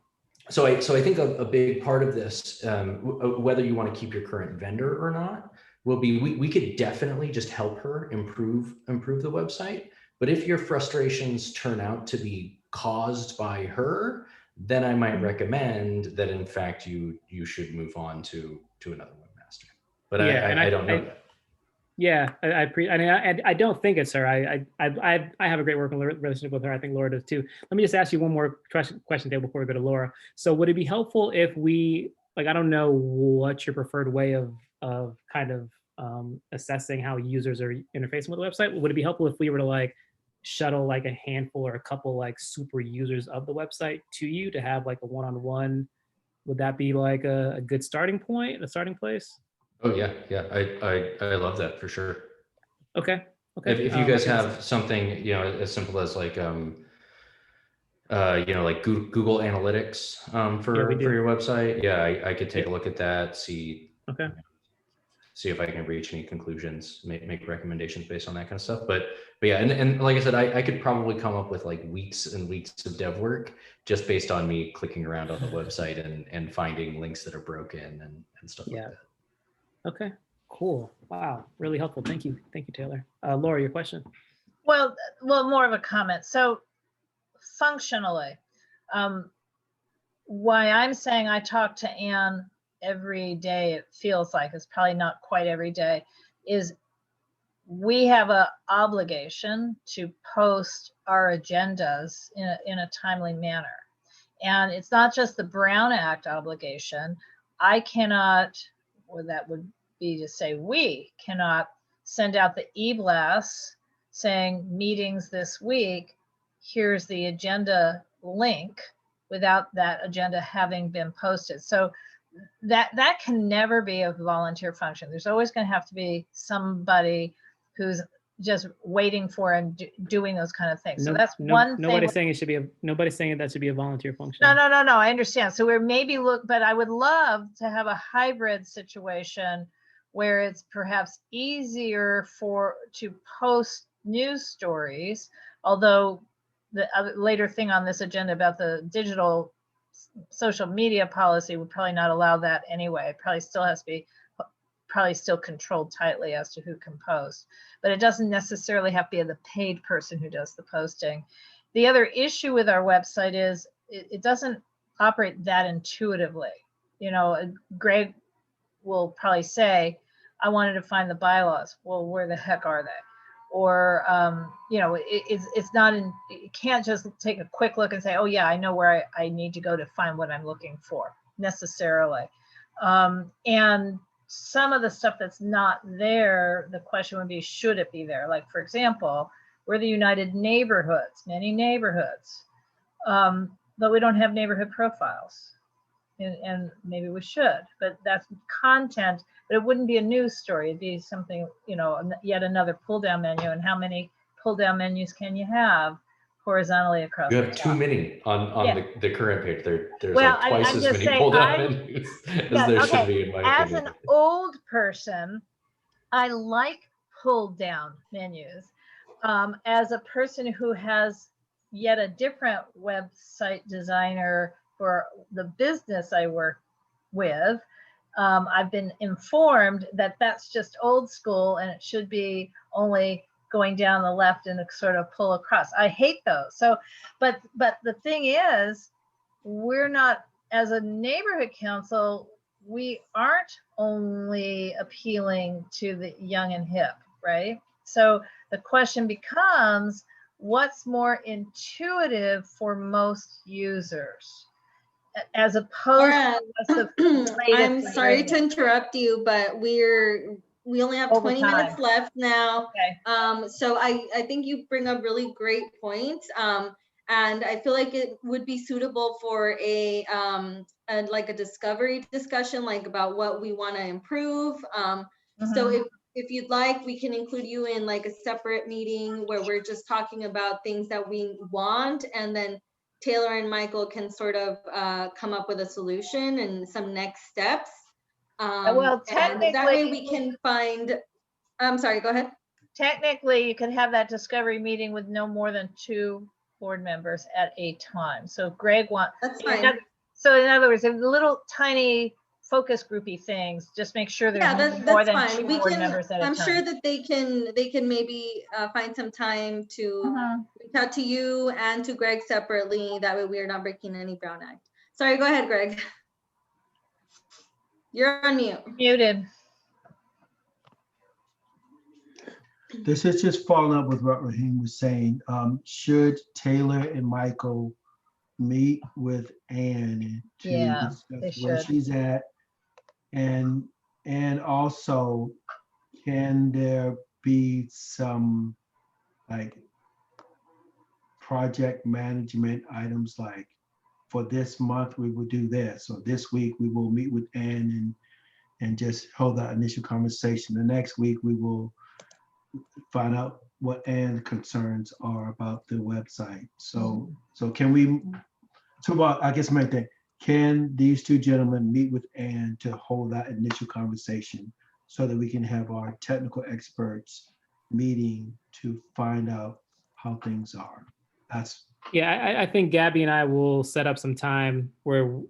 So I think a big part of this, whether you want to keep your current vendor or not, will be we could definitely just help her improve the website. But if your frustrations turn out to be caused by her, then I might recommend that in fact you should move on to another webmaster. But Yeah, I don't know that. Yeah, I don't think it's her. I have a great working relationship with her. I think Laura does too. Let me just ask you one more question Dave, before we go to Laura. So would it be helpful if we, like, I don't know what your preferred way of kind of assessing how users are interfacing with the website. Would it be helpful if we were to like shuttle like a handful or a couple like super users of the website to you to have like a one-on-one? Would that be like a good starting point, a starting place? Oh yeah, I love that for sure. Okay. If you guys have something, as simple as like like Google Analytics for your website, yeah, I could take a look at that, see if I can reach any conclusions, make recommendations based on that kind of stuff. But yeah, and like I said, I could probably come up with like weeks and weeks of dev work just based on me clicking around on the website and finding links that are broken and stuff like that. Okay, cool. Wow, really helpful. Thank you, Taylor. Laura, your question. Well, more of a comment. So functionally, why I'm saying I talk to Anne every day, it feels like, it's probably not quite every day, is we have an obligation to post our agendas in a timely manner. And it's not just the Brown Act obligation. I cannot, or that would be to say we cannot send out the e-blasts saying meetings this week, here's the agenda link, without that agenda having been posted. So that can never be a volunteer function. There's always going to have to be somebody who's just waiting for and doing those kind of things. So that's one thing. Nobody's saying it should be nobody's saying that should be a volunteer function. No, I understand. So we're maybe but I would love to have a hybrid situation where it's perhaps easier to post news stories, although the later thing on this agenda about the digital social media policy would probably not allow that anyway. It probably still has to be controlled tightly as to who can post, but it doesn't necessarily have to be the paid person who does the posting. The other issue with our website is it doesn't operate that intuitively. Greg will probably say, I wanted to find the bylaws. Well, where the heck are they? Or, it's not you can't just take a quick look and say, oh yeah, I know where I need to go to find what I'm looking for necessarily. And some of the stuff that's not there, the question would be, should it be there? Like, for example, We're the United Neighborhoods, many neighborhoods. But we don't have neighborhood profiles. And maybe we should, but that's content, but it wouldn't be a news story. It'd be something, you know, yet another pull down menu. And how many pull down menus can you have horizontally across? You the have top? too many on Yeah. the current page. There's Well, like twice I'm as just many saying, pull down menus as there should be, in my as opinion. an old person, I like pull down menus. As a person who has yet a different website designer for the business I work with, I've been informed that that's just old school and it should be only going down the left and sort of pull across. I hate those. So, but the thing is, we're not, as a neighborhood council, we aren't only appealing to the young and hip, right? So the question becomes, what's more intuitive for most users, as opposed to what's the latest I'm sorry to interrupt you, but we only have Over 20 time. minutes left now. Okay. So I think you bring up really great points. And I feel like it would be suitable for like a discovery discussion, like about what we want to improve. So if you'd like, we can include you in like a separate meeting where we're just talking about things that we want, and then Taylor and Michael can sort of come up with a solution and some next steps. Well, and that way technically, we can find, I'm sorry, go ahead. technically, you could have that discovery meeting with no more than 2 board members at a time. So Greg wants, That's fine. so in other words, the little tiny focus groupy things, just make sure there's more than fine. 2 We board can, members at a I'm time. sure that they can maybe find some time to reach out to you and to Greg separately. That way we are not breaking any Brown Act. Sorry, go ahead, Greg. You're on mute. Muted. This is just following up with what Raheem was saying. Should Taylor and Michael meet with Ann to discuss where she's at? And also, can there be some like project management items, like for this month we will do this, or this week we will meet with Ann and just hold that initial conversation. The next week we will find out what Ann's concerns are about the website. So can we, about, I guess my thing, can these 2 gentlemen meet with Ann to hold that initial conversation so that we can have our technical experts meeting to find out how things are? Yeah, I think Gabby and I will set up some time where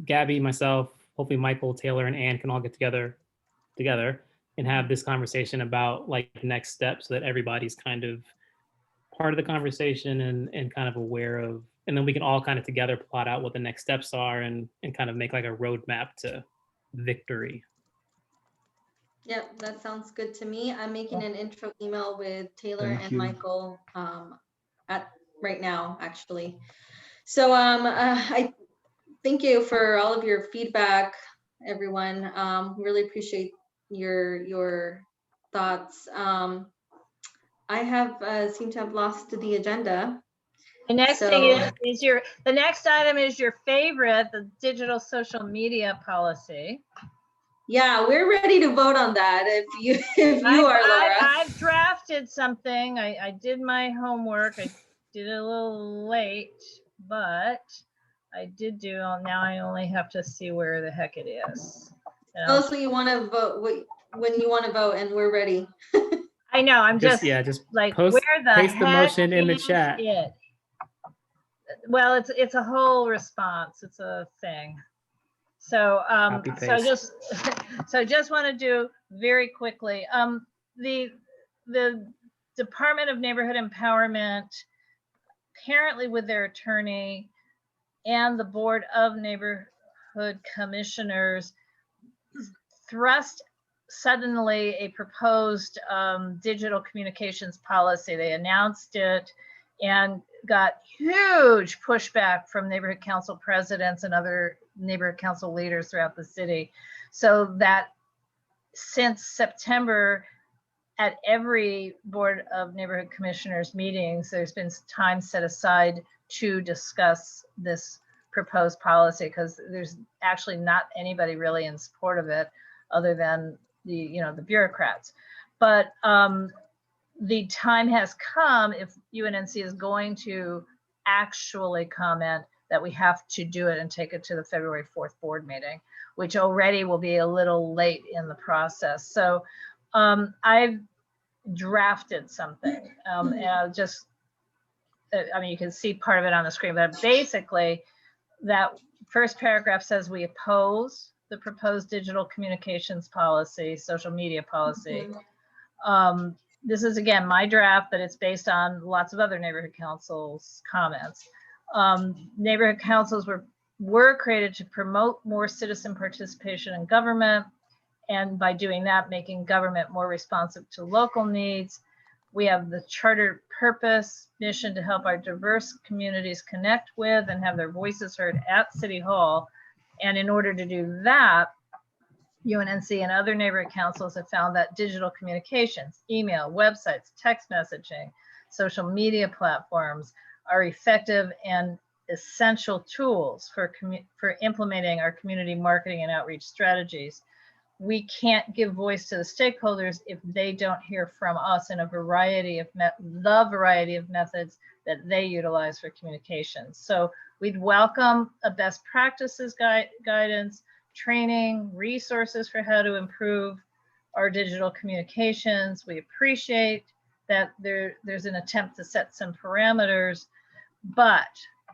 Gabby, myself, hopefully Michael, Taylor, and Ann can all get together and have this conversation about like next steps, so that everybody's kind of part of the conversation and kind of aware of, and then we can all kind of together plot out what the next steps are and kind of make like a roadmap to victory. Yep, that sounds good to me. I'm making an intro email with Taylor and Michael right now, actually. So I thank you for all of your feedback, everyone. Really appreciate your thoughts. I have seem to have lost the agenda. The next thing is the next item is your favorite, the digital social media policy. Yeah, we're ready to vote on that if you are, Laura. I've drafted something. I did my homework. I did it a little late, but I did do. Now I only have to see where the heck it is. Also, you want to vote when you want to vote, and we're ready. I know. I'm just like, where the paste heck the motion in the is chat. it? Well, it's a whole response. It's a thing. So so just want to do very quickly. The Department of Neighborhood Empowerment, apparently with their attorney and the Board of Neighborhood Commissioners, thrust suddenly a proposed digital communications policy. They announced it and got huge pushback from neighborhood council presidents and other neighborhood council leaders throughout the city. So that since September, at every Board of Neighborhood Commissioners meetings, there's been time set aside to discuss this proposed policy, because there's actually not anybody really in support of it other than the bureaucrats. But the time has come, if UNNC is going to actually comment, that we have to do it and take it to the February 4th board meeting, which already will be a little late in the process. So I've drafted something, and I'll just, I mean, you can see part of it on the screen, but basically that first paragraph says we oppose the proposed digital communications policy, social media policy. This is, again, my draft, but it's based on lots of other neighborhood councils' comments. Neighborhood councils were created to promote more citizen participation in government, and by doing that, making government more responsive to local needs. We have the chartered purpose, mission to help our diverse communities connect with and have their voices heard at City Hall. And in order to do that, UNNC and other neighborhood councils have found that digital communications, email, websites, text messaging, social media platforms are effective and essential tools for implementing our community marketing and outreach strategies. We can't give voice to the stakeholders if they don't hear from us in a variety of methods that they utilize for communications. So we'd welcome a best practices guidance, training, resources for how to improve our digital communications. We appreciate that there's an attempt to set some parameters, but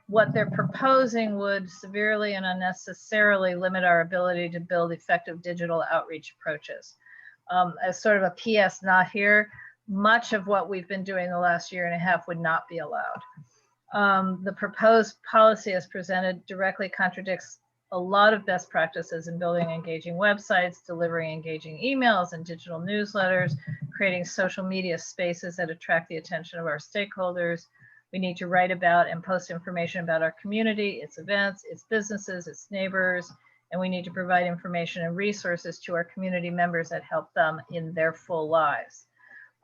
what they're proposing would severely and unnecessarily limit our ability to build effective digital outreach approaches. As sort of a PS not here, much of what we've been doing the last year and a half would not be allowed. The proposed policy as presented directly contradicts a lot of best practices in building engaging websites, delivering engaging emails and digital newsletters, creating social media spaces that attract the attention of our stakeholders. We need to write about and post information about our community, its events, its businesses, its neighbors, and we need to provide information and resources to our community members that help them in their full lives.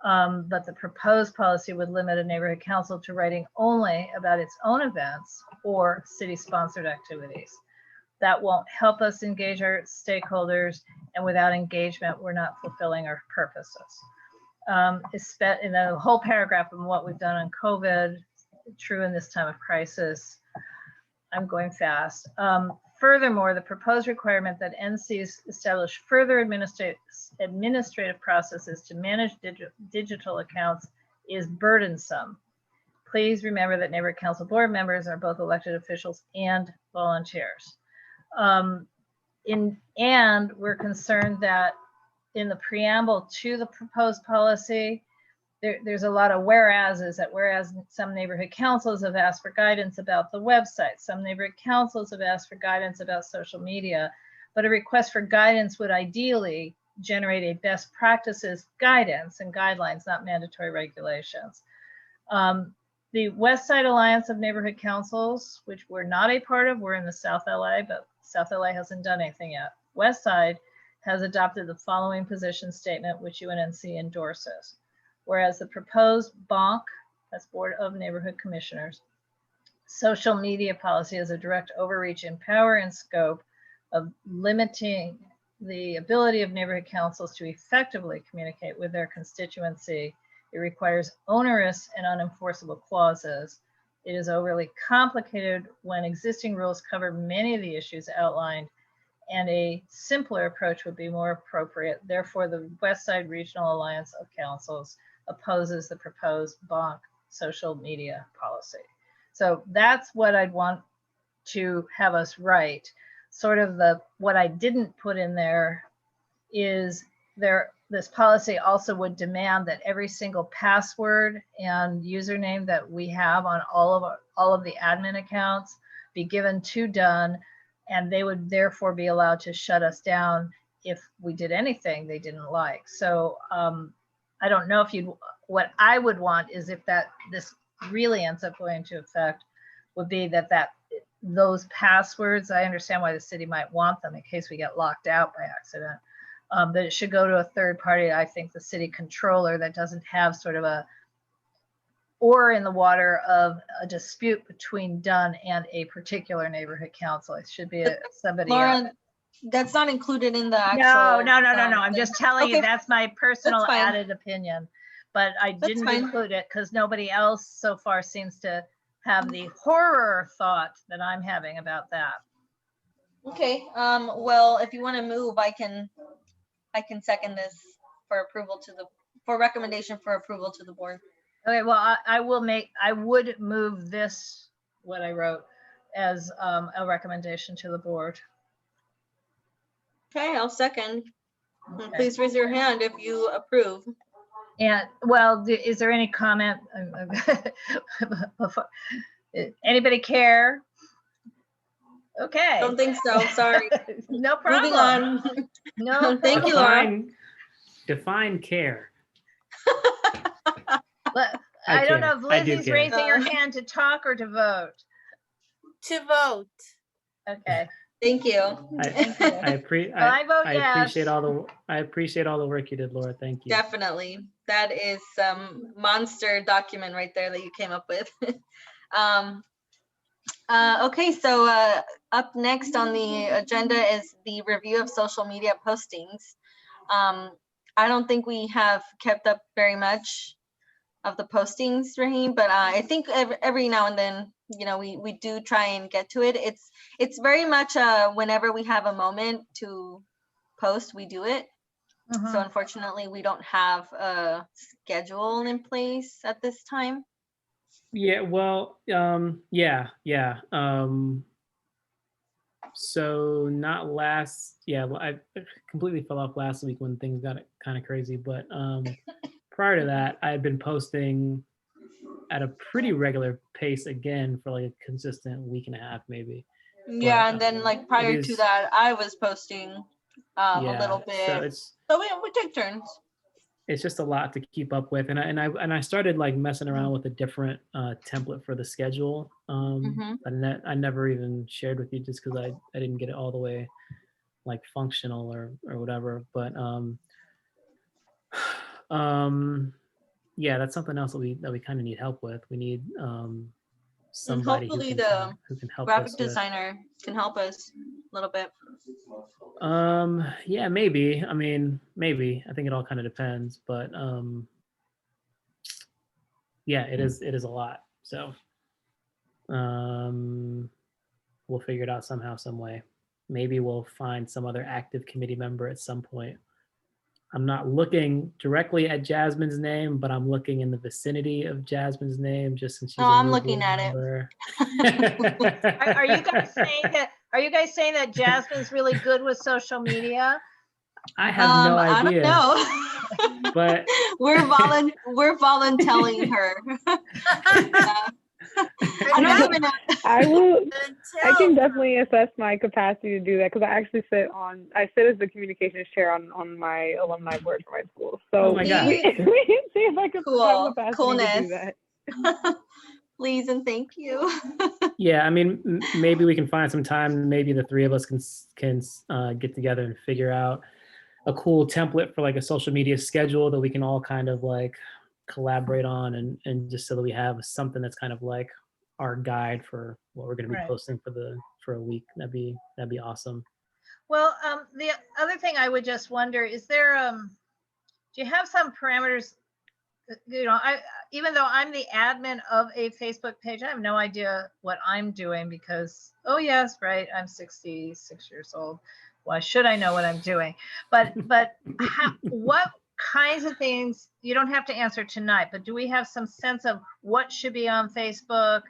But the proposed policy would limit a neighborhood council to writing only about its own events or city-sponsored activities. That won't help us engage our stakeholders, and without engagement, we're not fulfilling our purposes. In the whole paragraph of what we've done on COVID, true in this time of crisis. I'm going fast. Furthermore, the proposed requirement that NCs establish further administrative processes to manage digital accounts is burdensome. Please remember that neighborhood council board members are both elected officials and volunteers. And we're concerned that in the preamble to the proposed policy, there's a lot of whereases, that whereas some neighborhood councils have asked for guidance about the website, some neighborhood councils have asked for guidance about social media, but a request for guidance would ideally generate a best practices guidance and guidelines, not mandatory regulations. The West Side Alliance of Neighborhood Councils, which we're not a part of, we're in the South LA, but South LA hasn't done anything yet. West Side has adopted the following position statement, which UNNC endorses. Whereas the proposed BONC, that's Board of Neighborhood Commissioners, social media policy has a direct overreach in power and scope of limiting the ability of neighborhood councils to effectively communicate with their constituency. It requires onerous and unenforceable clauses. It is overly complicated when existing rules cover many of the issues outlined, and a simpler approach would be more appropriate. Therefore, the West Side Regional Alliance of Councils opposes the proposed BONC social media policy. So that's what I'd want to have us write. Sort of what I didn't put in there is this policy also would demand that every single password and username that we have on all of the admin accounts be given to Dun, and they would therefore be allowed to shut us down if we did anything they didn't like. So I don't know if what I would want is if this really ends up going into effect, would be that those passwords, I understand why the city might want them in case we get locked out by accident, that it should go to a third party. I think the city controller that doesn't have sort of a oar in the water of a dispute between Dunn and a particular neighborhood council. It should be somebody else. Lauren, that's not included in the actual. No. I'm just telling you, Okay. that's my personal That's fine. added opinion. But I didn't fine. include it because nobody else so far seems to have the horror thought that I'm having about that. Okay, well, if you want to move, I can second this for approval for recommendation for approval to the board. Okay, well, I would move this, what I wrote, as a recommendation to the board. Okay, I'll second. Okay. Please raise your hand if you approve. And, well, is there any comment? Anybody care? Okay. Don't think so, sorry. No problem. Moving on. No. Thank you, Laura. Define care. But I don't know if I do Lizzie's care. raising her hand to talk or to vote. To vote. Okay. Thank you. I vote yes. I appreciate all the work you did, Laura. Thank you. Definitely. That is some monster document right there that you came up with. Okay, so up next on the agenda is the review of social media postings. I don't think we have kept up very much of the postings, Raheem, but I think every now and then, we do try and get to it. It's very much whenever we have a moment to post, we do it. Mhm. So unfortunately, we don't have a schedule in place at this time. Yeah, well, yeah. So not I completely fell off last week when things got kind of crazy, but prior to that, I had been posting at a pretty regular pace again for like a consistent week and a half, maybe. Yeah, and then like prior to that, I was posting a little So bit. So we take turns. It's just a lot to keep up with, and I started like messing around with a different template for the schedule. I never even shared with you just because I didn't get it all the way like functional or whatever. But yeah, that's something else that we kind of need help with. We need somebody hopefully who can help graphic us designer can help us a little bit. Yeah, maybe. I mean, maybe. I think it all kind of depends, but yeah, it is a lot. So we'll figure it out somehow, some way. Maybe we'll find some other active committee member at some point. I'm not looking directly at Jasmine's name, but I'm looking in the vicinity of Jasmine's name just since she's I'm looking at member. Are you guys saying that Jasmine's really good with social media? I have no idea. I don't know. But we're volunteering her. I don't even know. I can definitely assess my capacity to do that because I actually sit as the communications chair on my alumni board for my school. So oh my God. we can see if I can have capacity to do that. Please and thank you. Yeah, I mean, maybe we can find some time. Maybe the three of us can get together and figure out a cool template for like a social media schedule that we can all kind of like collaborate on and just so that we have something that's kind of like our guide for what we're going to be posting for a week. That'd be awesome. Well, the other thing I would just wonder is there do you have some parameters? Even though I'm the admin of a Facebook page, I have no idea what I'm doing because I'm 66 years old. Why should I know what I'm doing? But what kinds of things, you don't have to answer tonight, but do we have some sense of what should be on Facebook,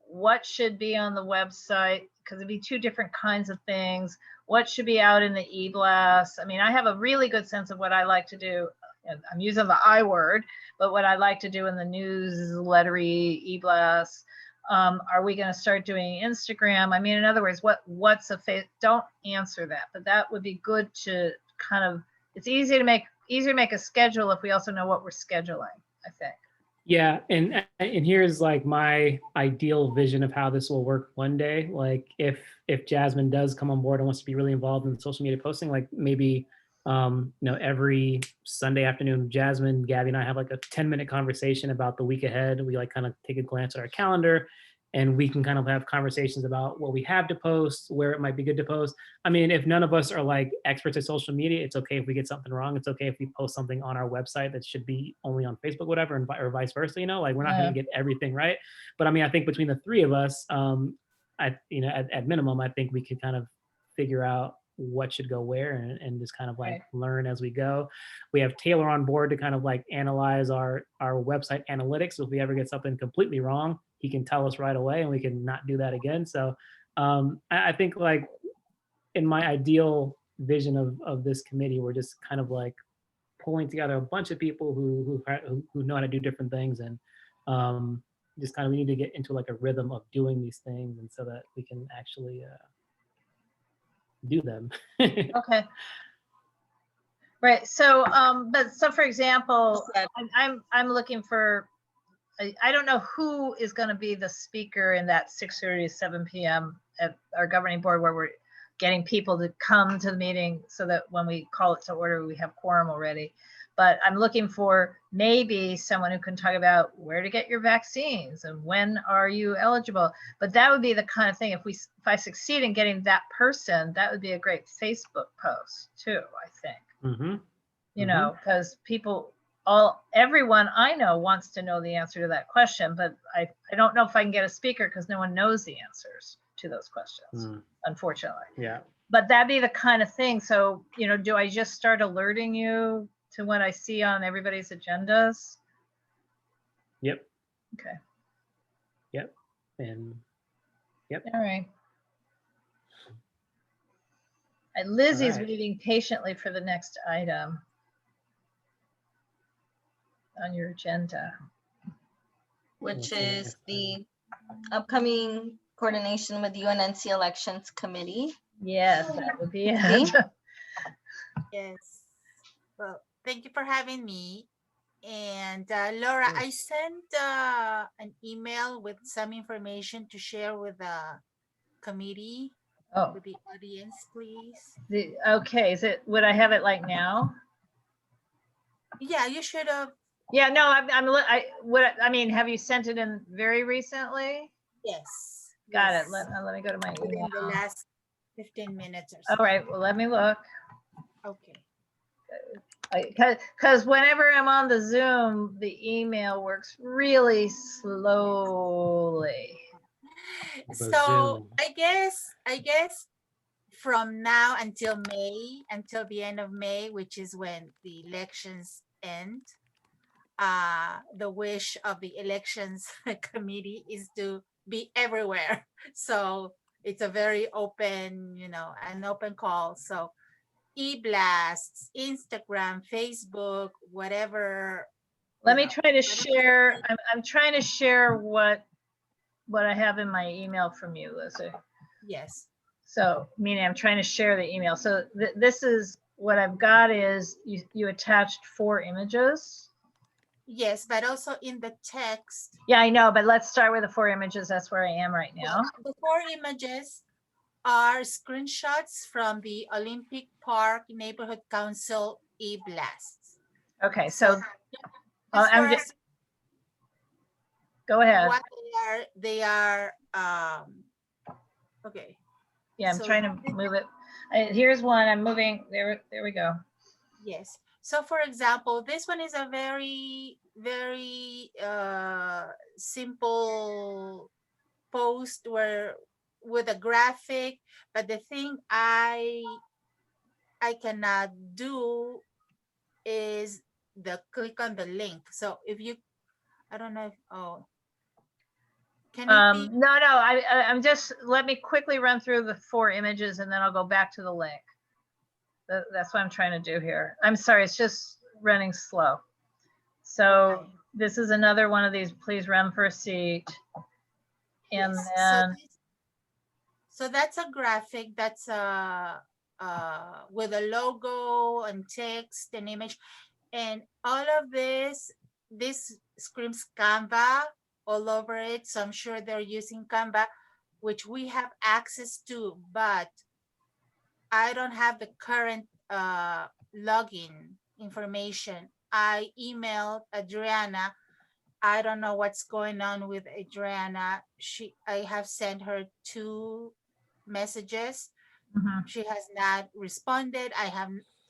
what should be on the website? Because it'd be two different kinds of things. What should be out in the e-blast? I mean, I have a really good sense of what I like to do. I'm using the I word, but what I like to do in the newslettery e-blast. Are we going to start doing Instagram? I mean, in other words, what's a face? Don't answer that, but that would be good to kind of. It's easier to make a schedule if we also know what we're scheduling, I think. Yeah, and here's like my ideal vision of how this will work one day. Like if Jasmine does come on board and wants to be really involved in social media posting, like maybe every Sunday afternoon, Jasmine, Gabby, and I have like a 10-minute conversation about the week ahead. We like kind of take a glance at our calendar, and we can kind of have conversations about what we have to post, where it might be good to post. I mean, if none of us are like experts at social media, it's okay if we get something wrong. It's okay if we post something on our website that should be only on Facebook, whatever, and or vice versa. Like we're not going to get everything right. But I mean, I think between the three of us, at minimum, I think we could kind of figure out what should go where and just kind of like learn as we go. We have Taylor on board to kind of like analyze our website analytics. So if we ever get something completely wrong, he can tell us right away and we can not do that again. So I think like in my ideal vision of this committee, we're just kind of like pulling together a bunch of people who know how to do different things, and just kind of we need to get into like a rhythm of doing these things, and so that we can actually do them. Okay. Right. So, but so for example, I'm looking for. I don't know who is going to be the speaker in that 6:30 to 7 p.m. at our governing board, where we're getting people to come to the meeting so that when we call it to order, we have quorum already. But I'm looking for maybe someone who can talk about where to get your vaccines and when are you eligible. But that would be the kind of thing, if I succeed in getting that person, that would be a great Facebook post too, I think. You know, because everyone I know wants to know the answer to that question, but I don't know if I can get a speaker because no one knows the answers to those questions, unfortunately. Yeah. But that'd be the kind of thing. So, do I just start alerting you to what I see on everybody's agendas? Yep. Okay. Yep. And yep. All right. And Lizzie's waiting patiently for the next item on your agenda, which is the upcoming coordination with UNNC Elections Committee. Yes, that would be it. Yes. Well, thank you for having me. And Laura, I sent an email with some information to share with the committee, with the audience, please. Okay, would I have it like now? Yeah, you should have. Yeah, no, I mean, have you sent it in very recently? Yes. Got it. Let me go to my email. In the last 15 minutes or so. All right, well, let me look. Okay. Because whenever I'm on the Zoom, the email works really slowly. So I guess from now until May, until the end of May, which is when the elections end, the wish of the elections committee is to be everywhere. So it's a very open, an open call. So e-blasts, Instagram, Facebook, whatever. Let me try to share. I'm trying to share what I have in my email from you, Lizzie. Yes. So, meaning I'm trying to share the email. So this is what I've got is you attached 4 images. Yes, but also in the text. Yeah, I know, but let's start with the 4 images. That's where I am right now. The 4 images are screenshots from the Olympic Park Neighborhood Council e-blasts. Okay, so I'm just go ahead. What they are okay. Yeah, I'm trying to move it. Here's one. I'm moving. There we go. Yes. So for example, this one is a very, very simple post with a graphic, but the thing I cannot do is the click on the link. So if you, I don't know if, can it be? No, I'm just, let me quickly run through the 4 images and then I'll go back to the link. That's what I'm trying to do here. I'm sorry, it's just running slow. So this is another one of these, please run for a seat. And yes. then. So that's a graphic that's with a logo and text and image. And all of this screams Canva all over it. So I'm sure they're using Canva, which we have access to, but I don't have the current login information. I emailed Adriana. I don't know what's going on with Adriana. I have sent her 2 messages. Mhm. She has not responded. I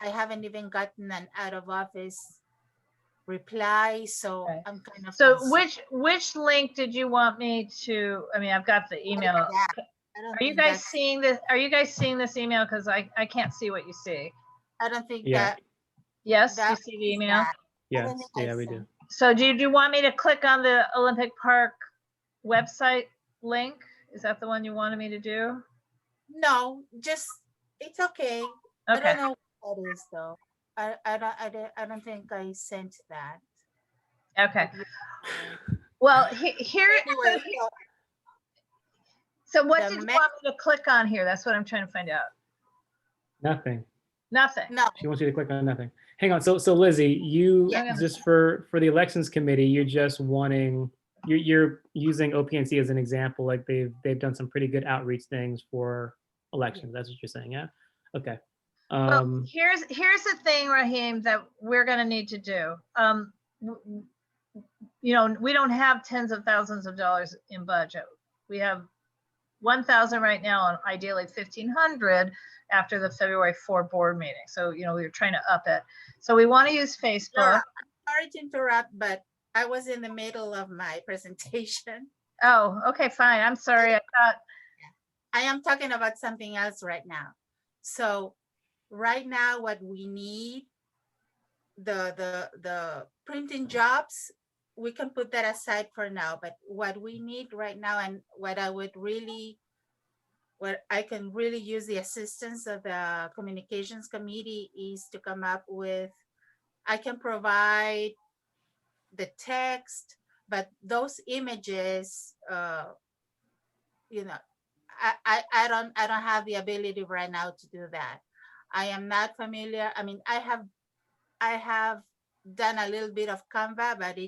haven't even gotten an out of office reply, so Okay. I'm kind of So concerned. which link did you want me to? I mean, I've got the email. I don't Are you think guys that's, seeing this? Are you guys seeing this email? Because I can't see what you see. I don't think Yeah. Yes, that you see the is email. that. I Yes, don't think I yeah, we sent. do. So do you want me to click on the Olympic Park website link? Is that the one you wanted me to do? No, just it's okay. I Okay. don't know what that is though. I don't think I sent that. Okay. Well, here. Anyway, So what the did you me- want me to click on here? That's what I'm trying to find out. Nothing. Nothing. no, She wants you to click on nothing. Hang on. So Lizzie, you Yeah. just for the elections committee, you're just wanting you're using OPNC as an example. Like they've done some pretty good outreach things for elections. That's what you're saying, yeah? Okay. Well, here's the thing, Raheem, that we're going to need to do. You know, we don't have tens of thousands of dollars in budget. We have 1,000 right now, and ideally 1,500 after the February 4 board meeting. So, you know, we were trying to up it. So we want to use Facebook. Laura, sorry to interrupt, but I was in the middle of my presentation. Oh, okay, fine. I'm sorry. I thought. I am talking about something else right now. So right now, what we need, the printing jobs, we can put that aside for now. But what we need right now, and what I can really use the assistance of the communications committee is to come up with, I can provide the text, but those images, you know, I don't have the ability right now to do that. I am not familiar. I mean, I have done a little bit of Canva, but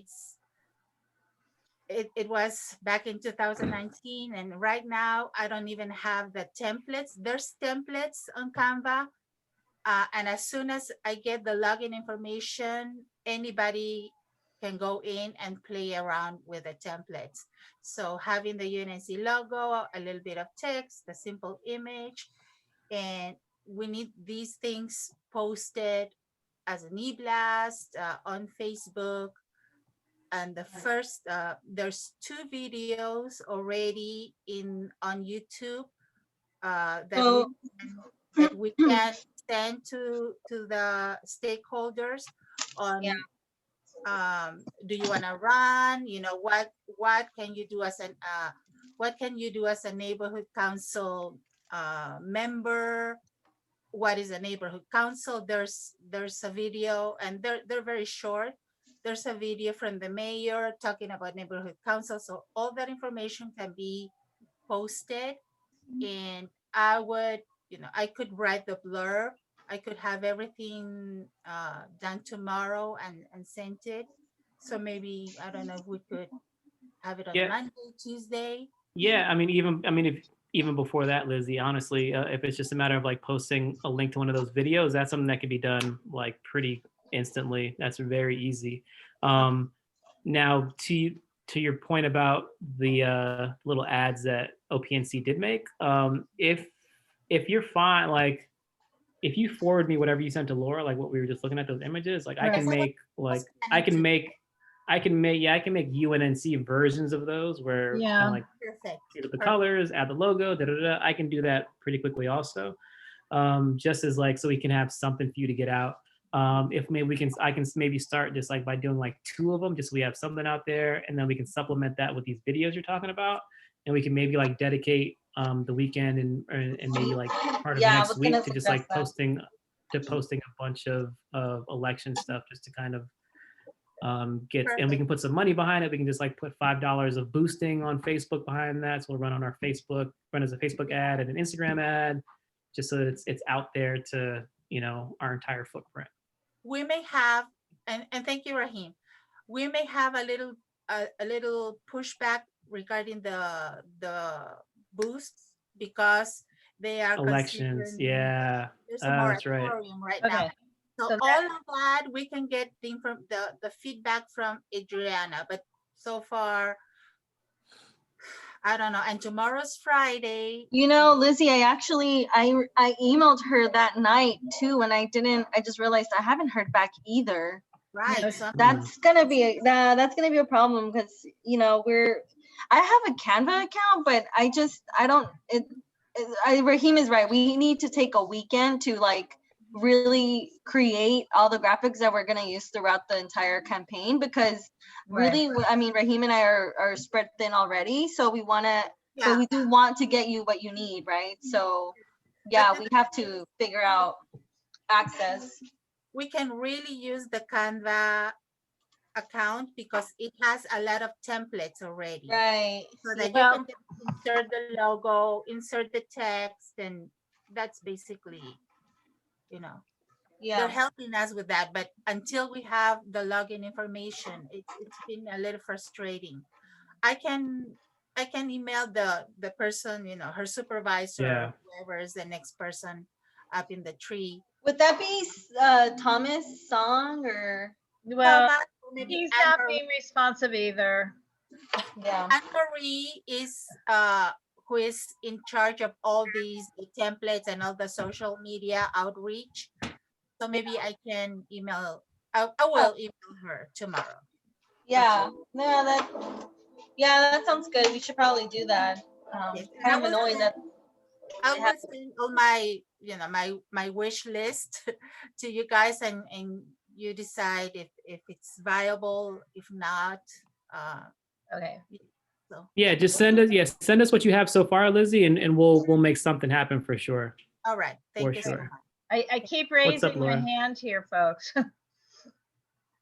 it was back in 2019, and right now I don't even have the templates. There's templates on Canva, and as soon as I get the login information, anybody can go in and play around with the templates. So having the UNNC logo, a little bit of text, a simple image, and we need these things posted as an e-blast on Facebook. And the first, there's 2 videos already on YouTube that we can send to the stakeholders on. Do you want to run? You know, what can you do as a neighborhood council member? What is a neighborhood council? There's a video, and they're very short. There's a video from the mayor talking about neighborhood council. So all that information can be posted, and I would, I could write the blurb. I could have everything done tomorrow and sent it. So maybe, I don't know if we could have it on Yeah. Monday, Tuesday. Yeah, I mean, if even before that, Lizzie, honestly, if it's just a matter of like posting a link to one of those videos, that's something that can be done like pretty instantly. That's very easy. Now, to your point about the little ads that OPNC did make, if you're fine, like if you forward me whatever you sent to Laura, like what we were just looking at, those images, like I can make UNNC versions of those where it's kind of like the colors, add the logo, I can do that pretty quickly also. Just as like, so we can have something for you to get out. If maybe I can maybe start just like by doing like 2 of them, just so we have something out there, and then we can supplement that with these videos you're talking about, and we can maybe like dedicate the weekend and maybe like part of next week to just like posting a bunch of election stuff, just to kind of and we can put some money behind it. We can just like put $5 of boosting on Facebook behind that. So we'll run on our Facebook, run as a Facebook ad and an Instagram ad, just so that it's out there to, our entire footprint. We may have, and thank you, Raheem. We may have a little pushback regarding the boosts, because they are elections. Yeah, there's a moratorium right now. So So all of that, we can get the feedback from Adriana, but so far, I don't know. And tomorrow's Friday. You know, Lizzie, I emailed her that night too, and I just realized I haven't heard back either. Right. So That's gonna be a problem because I have a Canva account, but Raheem is right. We need to take a weekend to like really create all the graphics that we're gonna use throughout the entire campaign, because really, I mean, Raheem and I are spread thin already, so we but we do want to get you what you need, right? So yeah, we have to figure out access. we can really use the Canva account because it has a lot of templates already. Right. So that you can just insert the logo, insert the text, and that's basically, they're helping us with that. But until we have the login information, it's been a little frustrating. I can email the person, her supervisor, whoever is the next person up in the tree. Would that be Thomas Song or? Well, he's not being responsive either. Yeah. Anne-Marie is who is in charge of all these templates and all the social media outreach. So maybe I can email. I will email her tomorrow. Yeah. That sounds good. We should probably do that. Kind of annoying that. I will send all my my wish list to you guys, and you decide if it's viable. If not, okay. So yeah, just send us what you have so far, Lizzie, and we'll make something happen for sure. All right, thank you so much. I keep raising my hand here, folks.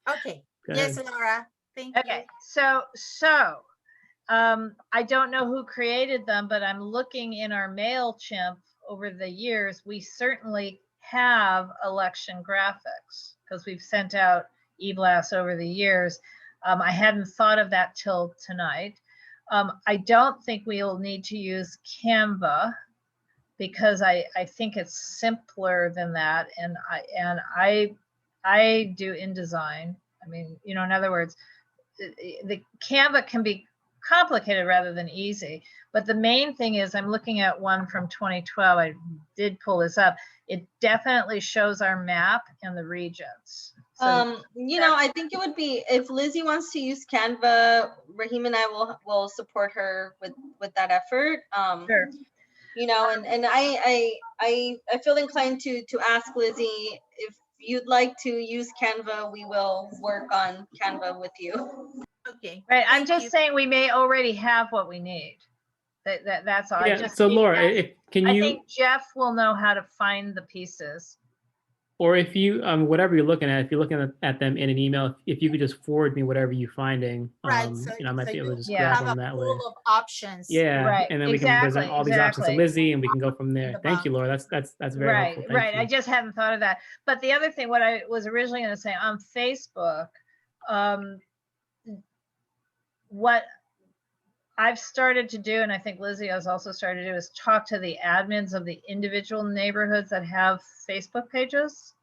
Okay. Yes, Laura. Thank you. Okay. So I don't know who created them, but I'm looking in our MailChimp over the years. We certainly have election graphics because we've sent out e-blasts over the years. I hadn't thought of that till tonight. I don't think we'll need to use Canva because I think it's simpler than that. And I do InDesign. I mean, in other words, the Canva can be complicated rather than easy. But the main thing is I'm looking at one from 2012. I did pull this up. It definitely shows our map and the regions. So I think it would be, if Lizzie wants to use Canva, Raheem and I will support her with that effort. Sure. And I feel inclined to ask Lizzie if you'd like to use Canva. We will work on Canva with you. Okay. Right. I'm just saying we may already have what we need. That's all. Yeah. So Laura, I think Jeff will know how to find the pieces. Or if you, whatever you're looking at, if you're looking at them in an email, if you could just forward me whatever you're finding, right. I might be able to just grab them that way. Of options. Yeah, right. And then we can present all these options to Lizzie, and we can go from there. Thank you, Laura. That's very helpful. Thank you. I just hadn't thought of that. But the other thing, what I was originally going to say on Facebook, what I've started to do, and I think Lizzie has also started to do, is talk to the admins of the individual neighborhoods that have Facebook pages.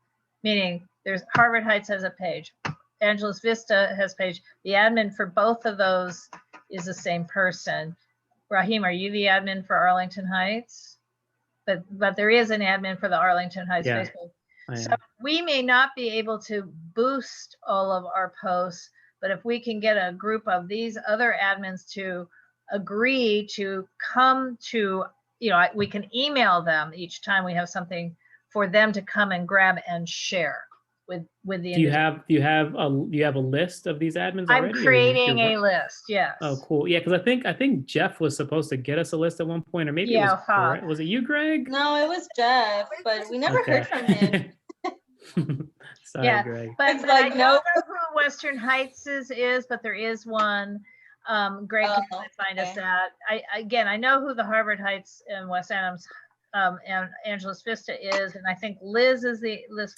Meaning, there's Harvard Heights has a page, Angeles Vista has a page. The admin for both of those is the same person. Raheem, are you the admin for Arlington Heights? But there is an admin for the Arlington Heights Facebook. So we may not be able to boost all of our posts, but if we can get a group of these other admins to agree to come to, we can email them each time we have something for them to come and grab and share with the. Do you have a list of these admins already? I'm creating a list. Yes. Oh, cool. Yeah, because I think Jeff was supposed to get us a list at one point, or maybe was it you, Greg? No, it was Jeff, but we never heard from him. Sorry, Greg. But I don't know who Western Heights is, but there is one. Greg can find us that. I know who the Harvard Heights and West Adams and Angeles Vista is, and I think Liz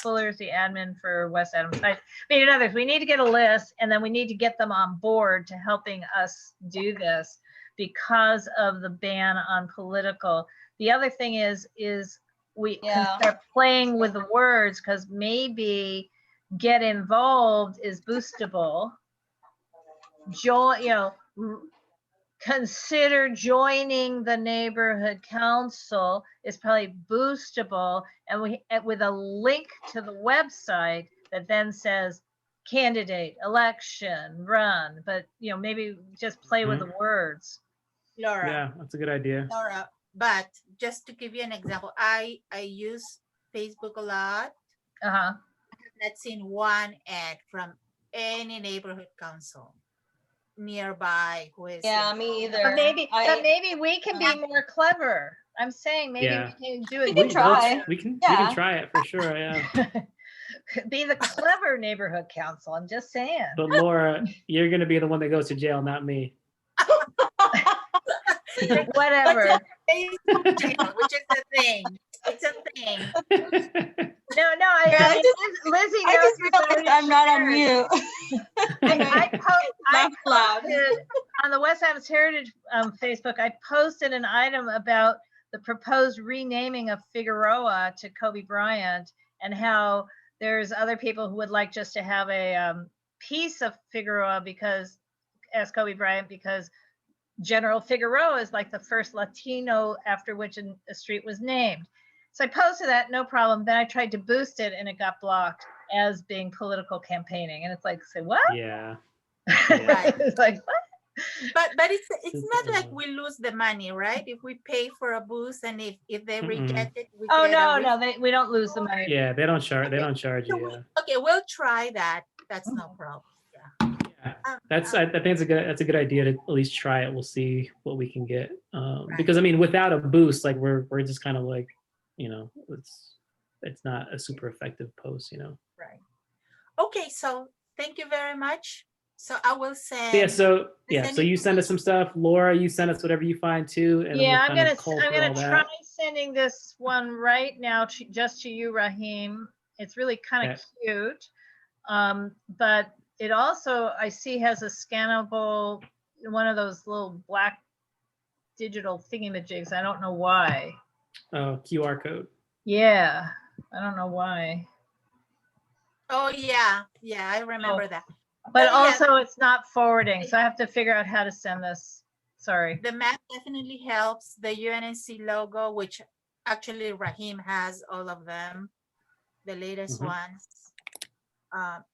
Fuller is the admin for West Adams Heights. I mean, in others, we need to get a list, and then we need to get them on board to helping us do this because of the ban on political. The other thing is we can Yeah. start playing with the words, because maybe get involved is boostable. Join, consider joining the neighborhood council is probably boostable, and with a link to the website that then says candidate, election, run, but maybe just play with the words. Laura. Yeah, that's a good idea. Laura, but just to give you an example, I use Facebook a lot. Uh-huh. I've not seen one ad from any neighborhood council nearby who is. Yeah, me either. But maybe we can be more clever. I'm saying maybe Yeah. we can do it. We can try. We can Yeah. try it for sure. Yeah. Be the clever neighborhood council. I'm just saying. But Laura, you're gonna be the one that goes to jail, not me. Whatever. Which is the thing. It's a thing. No, I Lizzie I knows just realized I'm not on mute. I Laugh loud. posted on the West Adams Heritage Facebook. I posted an item about the proposed renaming of Figueroa to Kobe Bryant, and how there's other people who would like just to have a piece of Figueroa as Kobe Bryant, because General Figueroa is like the first Latino after which a street was named. So I posted that, no problem. Then I tried to boost it and it got blocked as being political campaigning. And it's like, say what? Yeah. Right. It's like, what? But it's not like we lose the money, right? If we pay for a boost and if they reject it, we Oh, get we don't lose the money. Yeah, they don't charge. They don't charge So you. okay, we'll try that. That's no problem. Yeah. I think that's a good idea to at least try it. We'll see what we can get. Because I mean, without a boost, like we're just kind of like, it's not a super effective post, Right. Okay, so thank you very much. So I will send. So you send us some stuff. Laura, you send us whatever you find too. And Yeah, we'll I'm gonna try sending this one right now just to you, Raheem. It's really kind of cute. But it also, I see, has a scannable, one of those little black digital thingamajigs. I don't know why. Oh, QR code. Yeah, I don't know why. Oh yeah, I remember that. But also it's not forwarding, so I have to figure out how to send this. Sorry. The map definitely helps. The UNNC logo, which actually Raheem has all of them, the latest ones.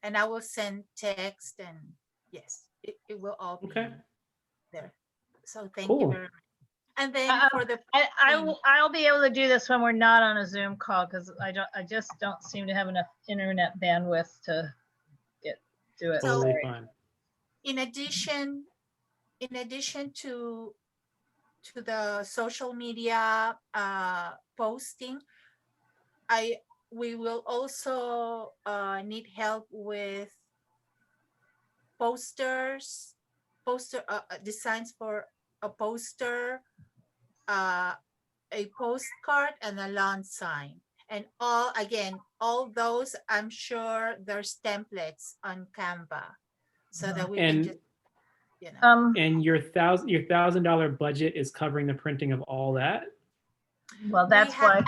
And I will send text, and yes, it will all be there. So thank you very much. And then for the I'll be able to do this when we're not on a Zoom call, because I just don't seem to have enough internet bandwidth to do it. So, fine. in addition to the social media posting, we will also need help with designs for a poster, a postcard, and a lawn sign. And all those, I'm sure there's templates on Canva, so that we can just, And your $1,000 budget is covering the printing of all that. Well, that's why.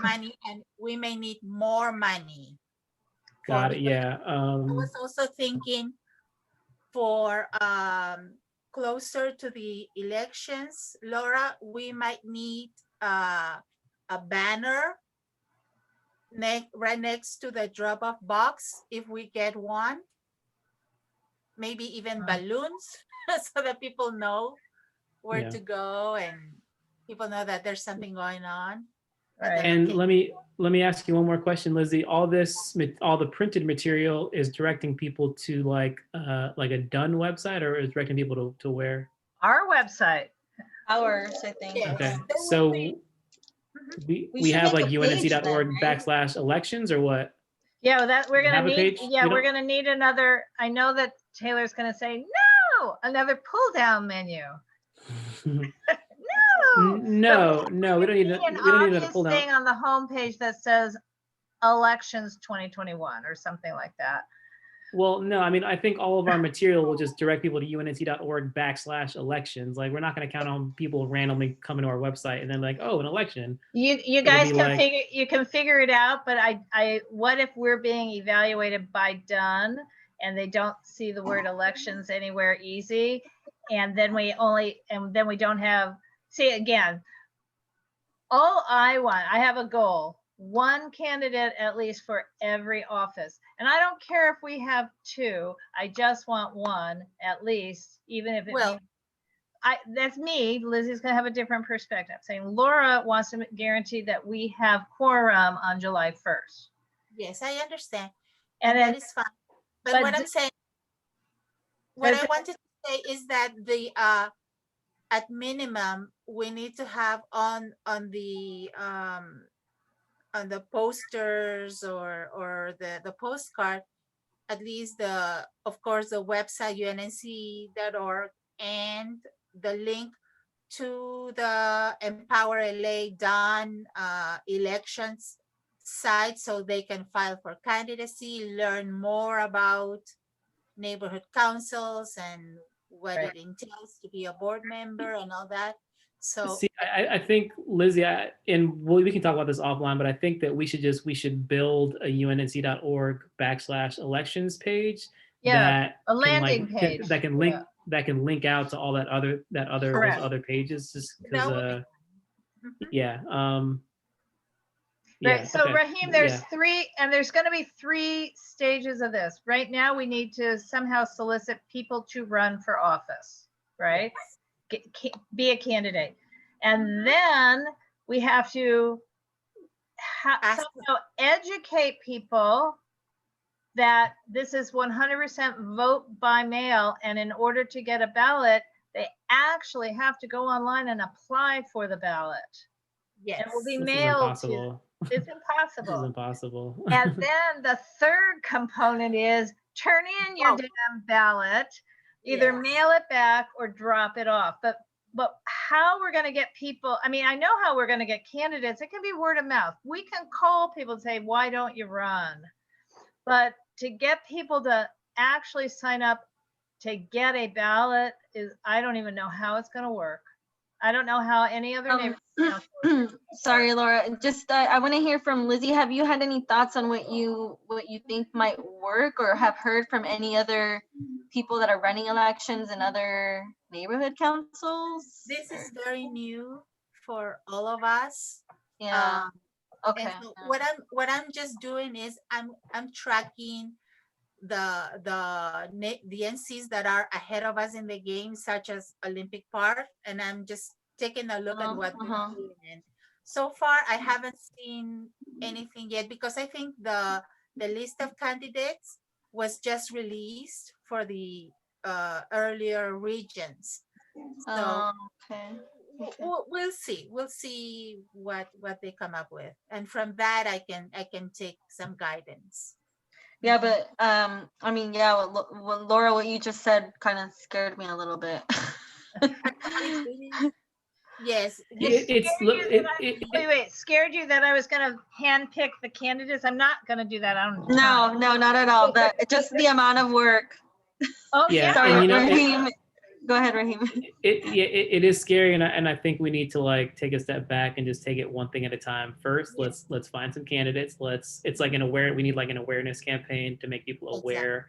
Money, and we may need more money. Got it. Yeah. I was also thinking for closer to the elections, Laura, we might need a banner right next to the drop-off box, if we get one. Maybe even balloons, so that people know where to go, and people know that there's something going on. Right. And let me ask you one more question, Lizzie. All the printed material is directing people to like a done website, or is directing people to where? Our website. Ours, I think. Yes. Okay. So we have like UNNC.org/elections, or what? Yeah, that we're gonna need. Page? Yeah, we're gonna need another. I know that Taylor's gonna say no, another pull-down menu. No, we don't need a pull down. Thing on the homepage that says elections 2021 or something like that. Well, no, I mean, I think all of our material will just direct people to unnc.org/elections. Like, we're not going to count on people randomly coming to our website and then like, oh, an election. You guys can figure it out, but what if we're being evaluated by Dunn and they don't see the word elections anywhere easy, and then we don't have, see, again, all I have a goal, one candidate at least for every office. And I don't care if we have two, I just want one at least, even if it means, that's me. Lizzie's gonna have a different perspective. Saying Laura wants to guarantee that we have quorum on July 1st. Yes, I understand. And that is fine. But what I'm saying, what I wanted to say is that at minimum, we need to have on the posters or the postcard, at least of course the website UNNC.org and the link to the Empower LA Dawn elections site, so they can file for candidacy, learn more about neighborhood councils and what it entails to be a board member and all that. So see, I think, Lizzie, we can talk about this offline, but I think that we should build a unnc.org/elections page. Yeah, a landing page that can link out to all those other pages. Just because, Right. So okay. Raheem, there's there's going to be 3 stages of this. Right now, we need to somehow solicit people to run for office, right? Be a candidate. And then we have to somehow educate people that this is 100% vote by mail. And in order to get a ballot, they actually have to go online and apply for the ballot. Yes. It will be mailed to. It's impossible. It's impossible. And then the third component is turn in your damn ballot, either mail it back or drop it off. But how we're going to get people, I mean, I know how we're going to get candidates. It can be word of mouth. We can call people and say, why don't you run? But to get people to actually sign up to get a ballot I don't even know how it's going to work. I don't know how any other neighborhood. Sorry, Laura. Just I want to hear from Lizzie. Have you had any thoughts on what you think might work, or have heard from any other people that are running elections in other neighborhood councils? This is very new for all of us. Yeah. Okay. And so what I'm just doing is I'm tracking the NCs that are ahead of us in the game, such as Olympic Park, and I'm just taking a look at what they're doing. And so far, I haven't seen anything yet, because I think the list of candidates was just released for the earlier regions. So we'll see what they come up with, and from that I can take some guidance. Yeah, but I mean, Laura, what you just said kind of scared me a little bit. Yes. Scared you that I was going to handpick the candidates? I'm not going to do that. No, not at all. But just the amount of work. Oh yeah. Sorry, Raheem. Go ahead, Raheem. It is scary, and I think we need to take a step back and just take it one thing at a time. First, let's find some candidates. We need an awareness campaign to make people aware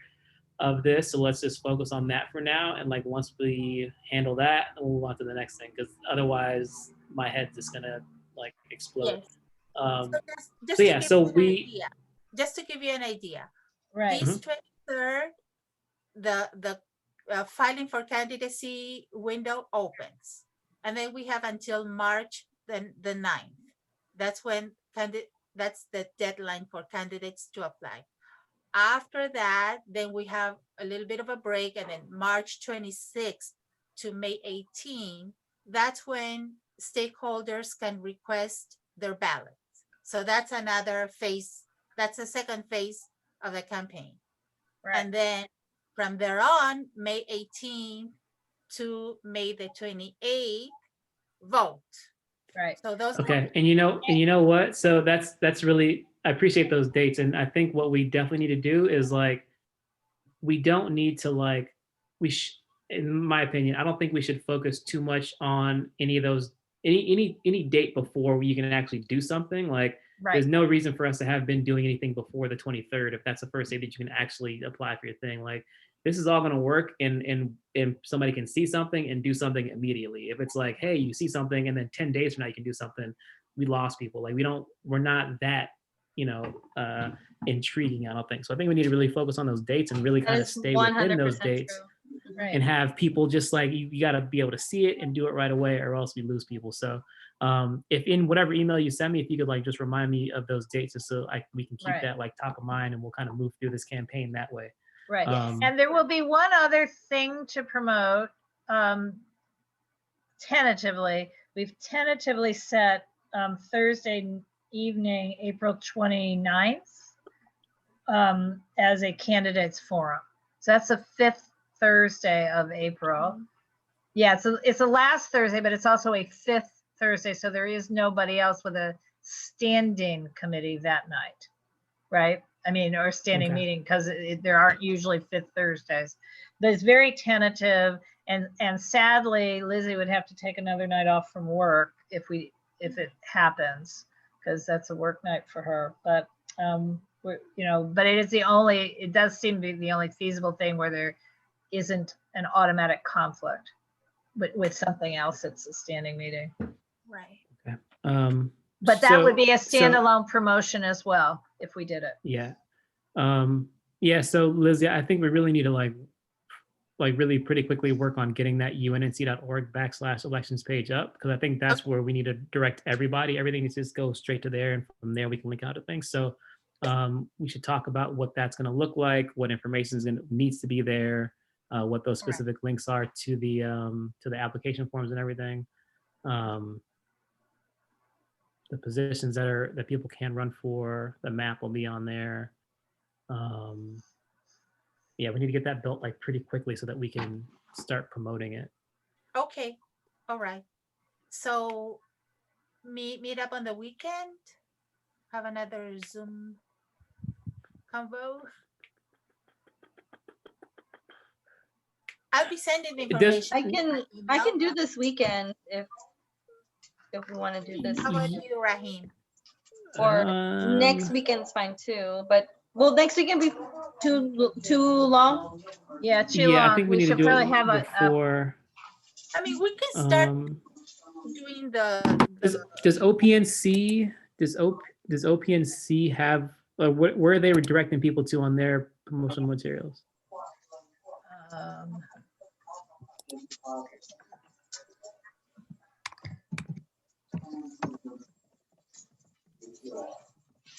of this. So let's just focus on that for now. And once we handle that, we'll move on to the next thing, because otherwise my head's just gonna explode. Yes. Just to give you an idea, right? This 23rd, the filing for candidacy window opens, and then we have until March the 9th. That's when that's the deadline for candidates to apply. After that, then we have a little bit of a break, and then March 26th to May 18, that's when stakeholders can request their ballots. So that's another phase. That's the second phase of the campaign. Right. And then from there on, May 18th to May the 28th, vote. Right. So those. Okay. And you know what? So that's really, I appreciate those dates. And I think what we definitely need to do is we don't need to like, in my opinion, I don't think we should focus too much on any of those, any date before you can actually do something. Like, there's Right. no reason for us to have been doing anything before the 23rd if that's the first day that you can actually apply for your thing. Like, this is all going to work, and somebody can see something and do something immediately. If it's like, hey, you see something and then 10 days from now you can do something, we lost people. Like, we're not that, intriguing, I don't think. So I think we need to really focus on those dates and really That kind of is stay within 100% those dates. true. Right. And have people just like, you got to be able to see it and do it right away, or else we lose people. So if in whatever email you send me, if you could like just remind me of those dates, just so we can keep Right. that like top of mind, and we'll kind of move through this campaign that way. Right. And there will be one other thing to promote. Tentatively, we've tentatively set Thursday evening, April 29th, as a candidates forum. So that's the 5th Thursday of April. Yeah, so it's the last Thursday, but it's also a 5th Thursday. So there is nobody else with a standing committee that night, right? I mean, or standing meeting, because there aren't usually 5th Thursdays. But it's very tentative, and sadly, Lizzie would have to take another night off from work if it happens, because that's a work night for her. But but it does seem to be the only feasible thing where there isn't an automatic conflict with something else. It's a standing meeting. Right. Okay. But that would be a standalone promotion as well if we did it. Yeah. So Lizzie, I think we really need to like really pretty quickly work on getting that UNNC.org/elections page up, because I think that's where we need to direct everybody. Everything needs to just go straight to there, and from there we can link out to things. So we should talk about what that's going to look like, what information needs to be there, what those specific links are to the application forms and everything. The positions that people can run for, the map will be on there. Yeah, we need to get that built like pretty quickly so that we can start promoting it. Okay. All right. So meet up on the weekend. Have another Zoom convo. I'll be sending the information. I can do this weekend if we want to do this. How about you, Rahim? Or next weekend's fine too, but will next weekend be too long? Yeah, too long. I think we need to do it before. I mean, we can start doing the. Does OPNC have where are they directing people to on their promotional materials?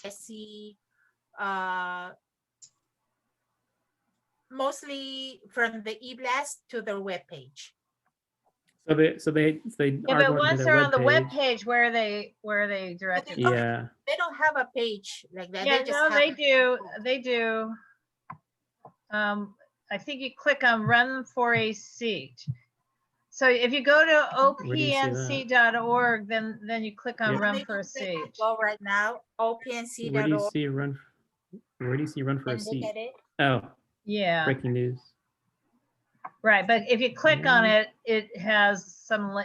I see mostly from the e-blast to their webpage. So they yeah, but once they're on the webpage, where are they directed? Yeah. They don't have a page like that. Yeah, they do. They do. I think you click on run for a seat. So if you go to opnc.org, then you click on run for a seat. Go right now, opnc.org. Where do you see run for a seat? Oh, yeah. Breaking news. Right, but if you click on it, it has. So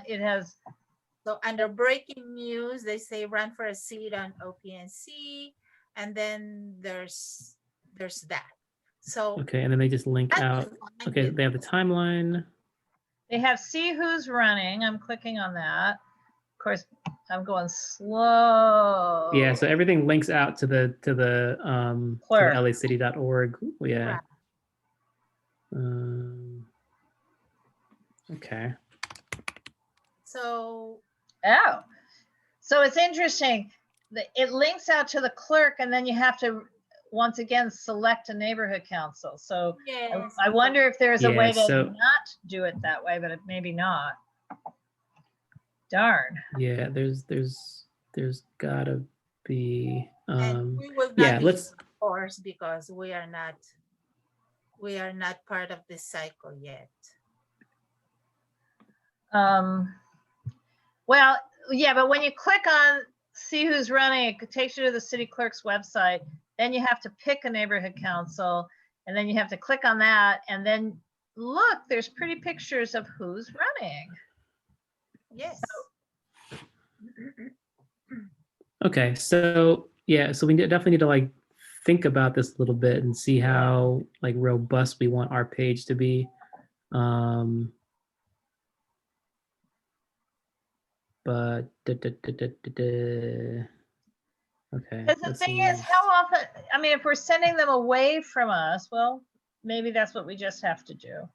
under breaking news, they say run for a seat on OPNC, and then there's that. So okay, and then they just link out. Okay, they have the timeline. They have see who's running. I'm clicking on that. Of course, I'm going slow. Yeah, so everything links out to the lacity.org. Yeah. Okay. So it's interesting. It links out to the clerk, and then you have to once again select a neighborhood council. So yes. I wonder if there's a way to not do it that way, but maybe not. Darn. Yeah, there's gotta be. And we will not be forced because we are not part of this cycle yet. Well, yeah, but when you click on see who's running, it takes you to the city clerk's website. Then you have to pick a neighborhood council, And then you have to click on that, and then look, there's pretty pictures of who's running. Yes. Okay, so yeah, so we definitely need to like think about this a little bit and see how like robust we want our page to be. But okay. Because the thing is, how often, I mean, if we're sending them away from us, well, maybe that's what we just have to do.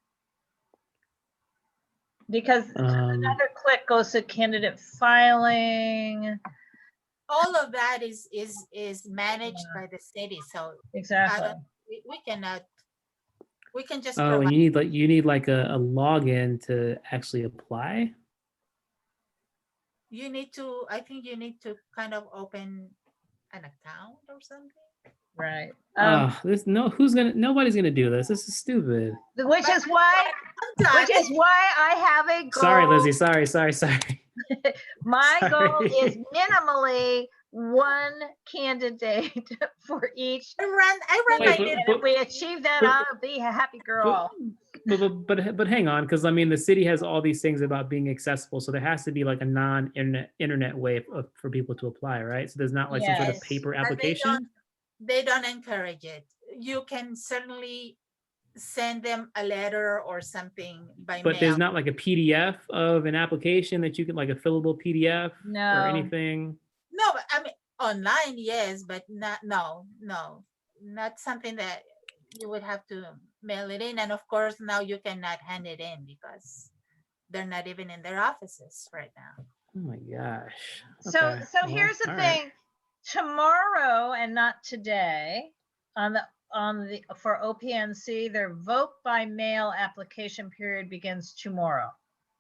Because another click goes to candidate filing. All of that is managed by the city. So exactly, we cannot. We can just. Oh, and you need like a login to actually apply. You need to. I think you need to kind of open an account or something. Right. Nobody's gonna do this. This is stupid. Which is why I have a goal. Sorry, Lizzie. Sorry. My goal is minimally one candidate for each. I run my and if we achieve that, I'll be a happy girl. But hang on, because I mean the city has all these things about being accessible, so there has to be like a non-internet way for people to apply, right? So there's not like some sort of paper application. They don't encourage it. You can certainly send them a letter or something by mail. But there's not like a PDF of an application that you can, like a fillable PDF or anything. No, but I mean online, yes, but not not something that you would have to mail it in. And of course, now you cannot hand it in because they're not even in their offices right now. Oh my gosh. Okay. So here's the thing. Right. Tomorrow and not today for OPNC, their vote by mail application period begins tomorrow,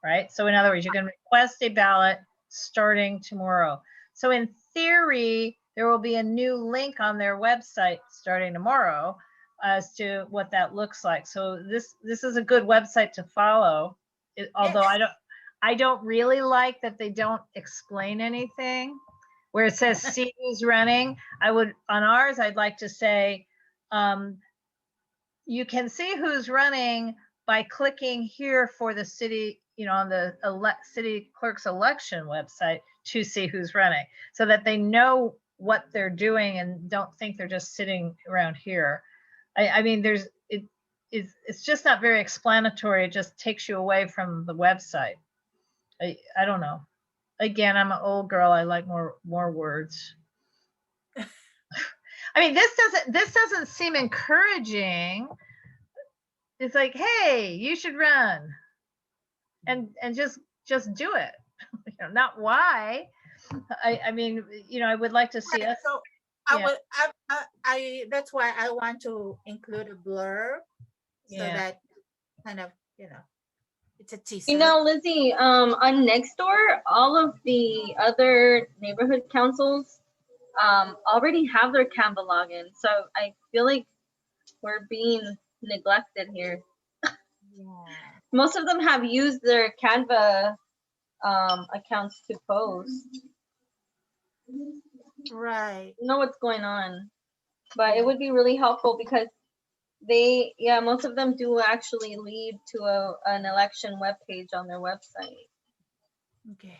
right? So in other words, you can request a ballot starting tomorrow. So in theory, there will be a new link on their website starting tomorrow as to what that looks like. So this is a good website to follow. Although I don't really like that they don't explain anything. Where it says see who's running, on ours, I'd like to say, you can see who's running by clicking here for the city, on the city clerk's election website to see who's running, so that they know what they're doing and don't think they're just sitting around here. I mean, it's just not very explanatory. It just takes you away from the website. I don't know. Again, I'm an old girl. I like more words. I mean, this doesn't seem encouraging. It's like, hey, you should run, and just do it. Not why. I mean, I would like to see us. So that's why I want to include a blurb so that kind of it's a teaser. Lizzie, on Nextdoor, all of the other neighborhood councils already have their Canva login. So I feel like we're being neglected here. Most of them have used their Canva accounts to post. Right. I don't know what's going on, but it would be really helpful because most of them do actually lead to an election webpage on their website. Okay.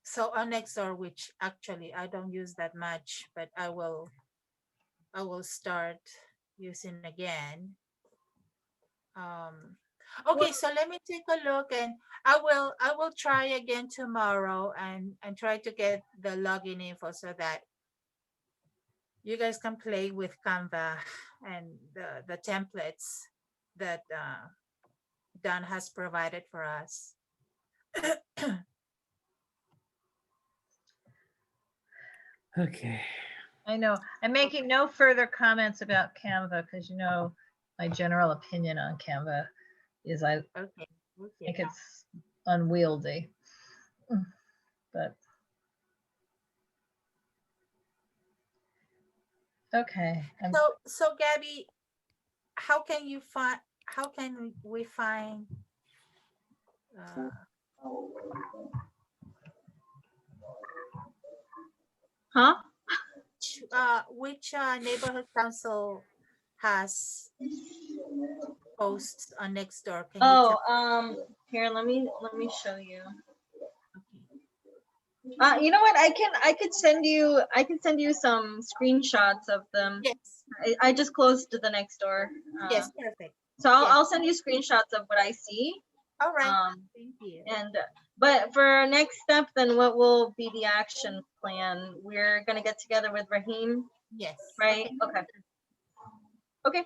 So on Nextdoor, which actually I don't use that much, but I will start using again. Okay, so let me take a look, and I will try again tomorrow and try to get the login info so that you guys can play with Canva and the templates that Dan has provided for us. Okay. I know. I'm making no further comments about Canva because my general opinion on Canva is I think it's unwieldy. But okay. So Gabby, how can we find which neighborhood council has posts on Nextdoor. Can you Oh, tell? here, let me show you. You know what? I can send you some screenshots of them. Yes. I just closed the Nextdoor. Yes, perfect. So Yes. I'll send you screenshots of what I see. All right. Thank you. But for our next step, then what will be the action plan? We're gonna get together with Raheem. Yes. Right? Okay. Okay.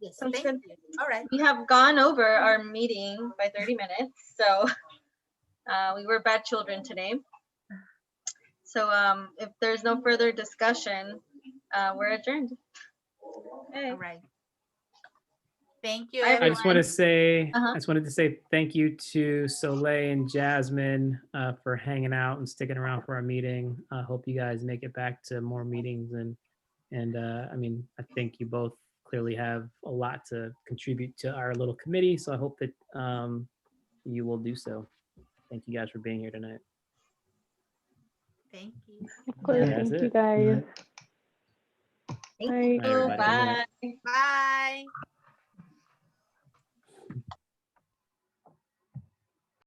Yes. Sounds Thank good. you. All right. We have gone over our meeting by 30 minutes, so we were bad children today. So if there's no further discussion, we're adjourned. Okay. All right. Thank you, Bye, everyone. I just want to say, Uh-huh. I just wanted to say thank you to Soleil and Jasmine for hanging out and sticking around for our meeting. I hope you guys make it back to more meetings, and I mean, I think you both clearly have a lot to contribute to our little committee. So I hope that you will do so. Thank you guys for being here tonight. Thank you. Of course, That's thank you it. guys. Thank Bye. you. Bye, everybody. Good night. Bye. Bye.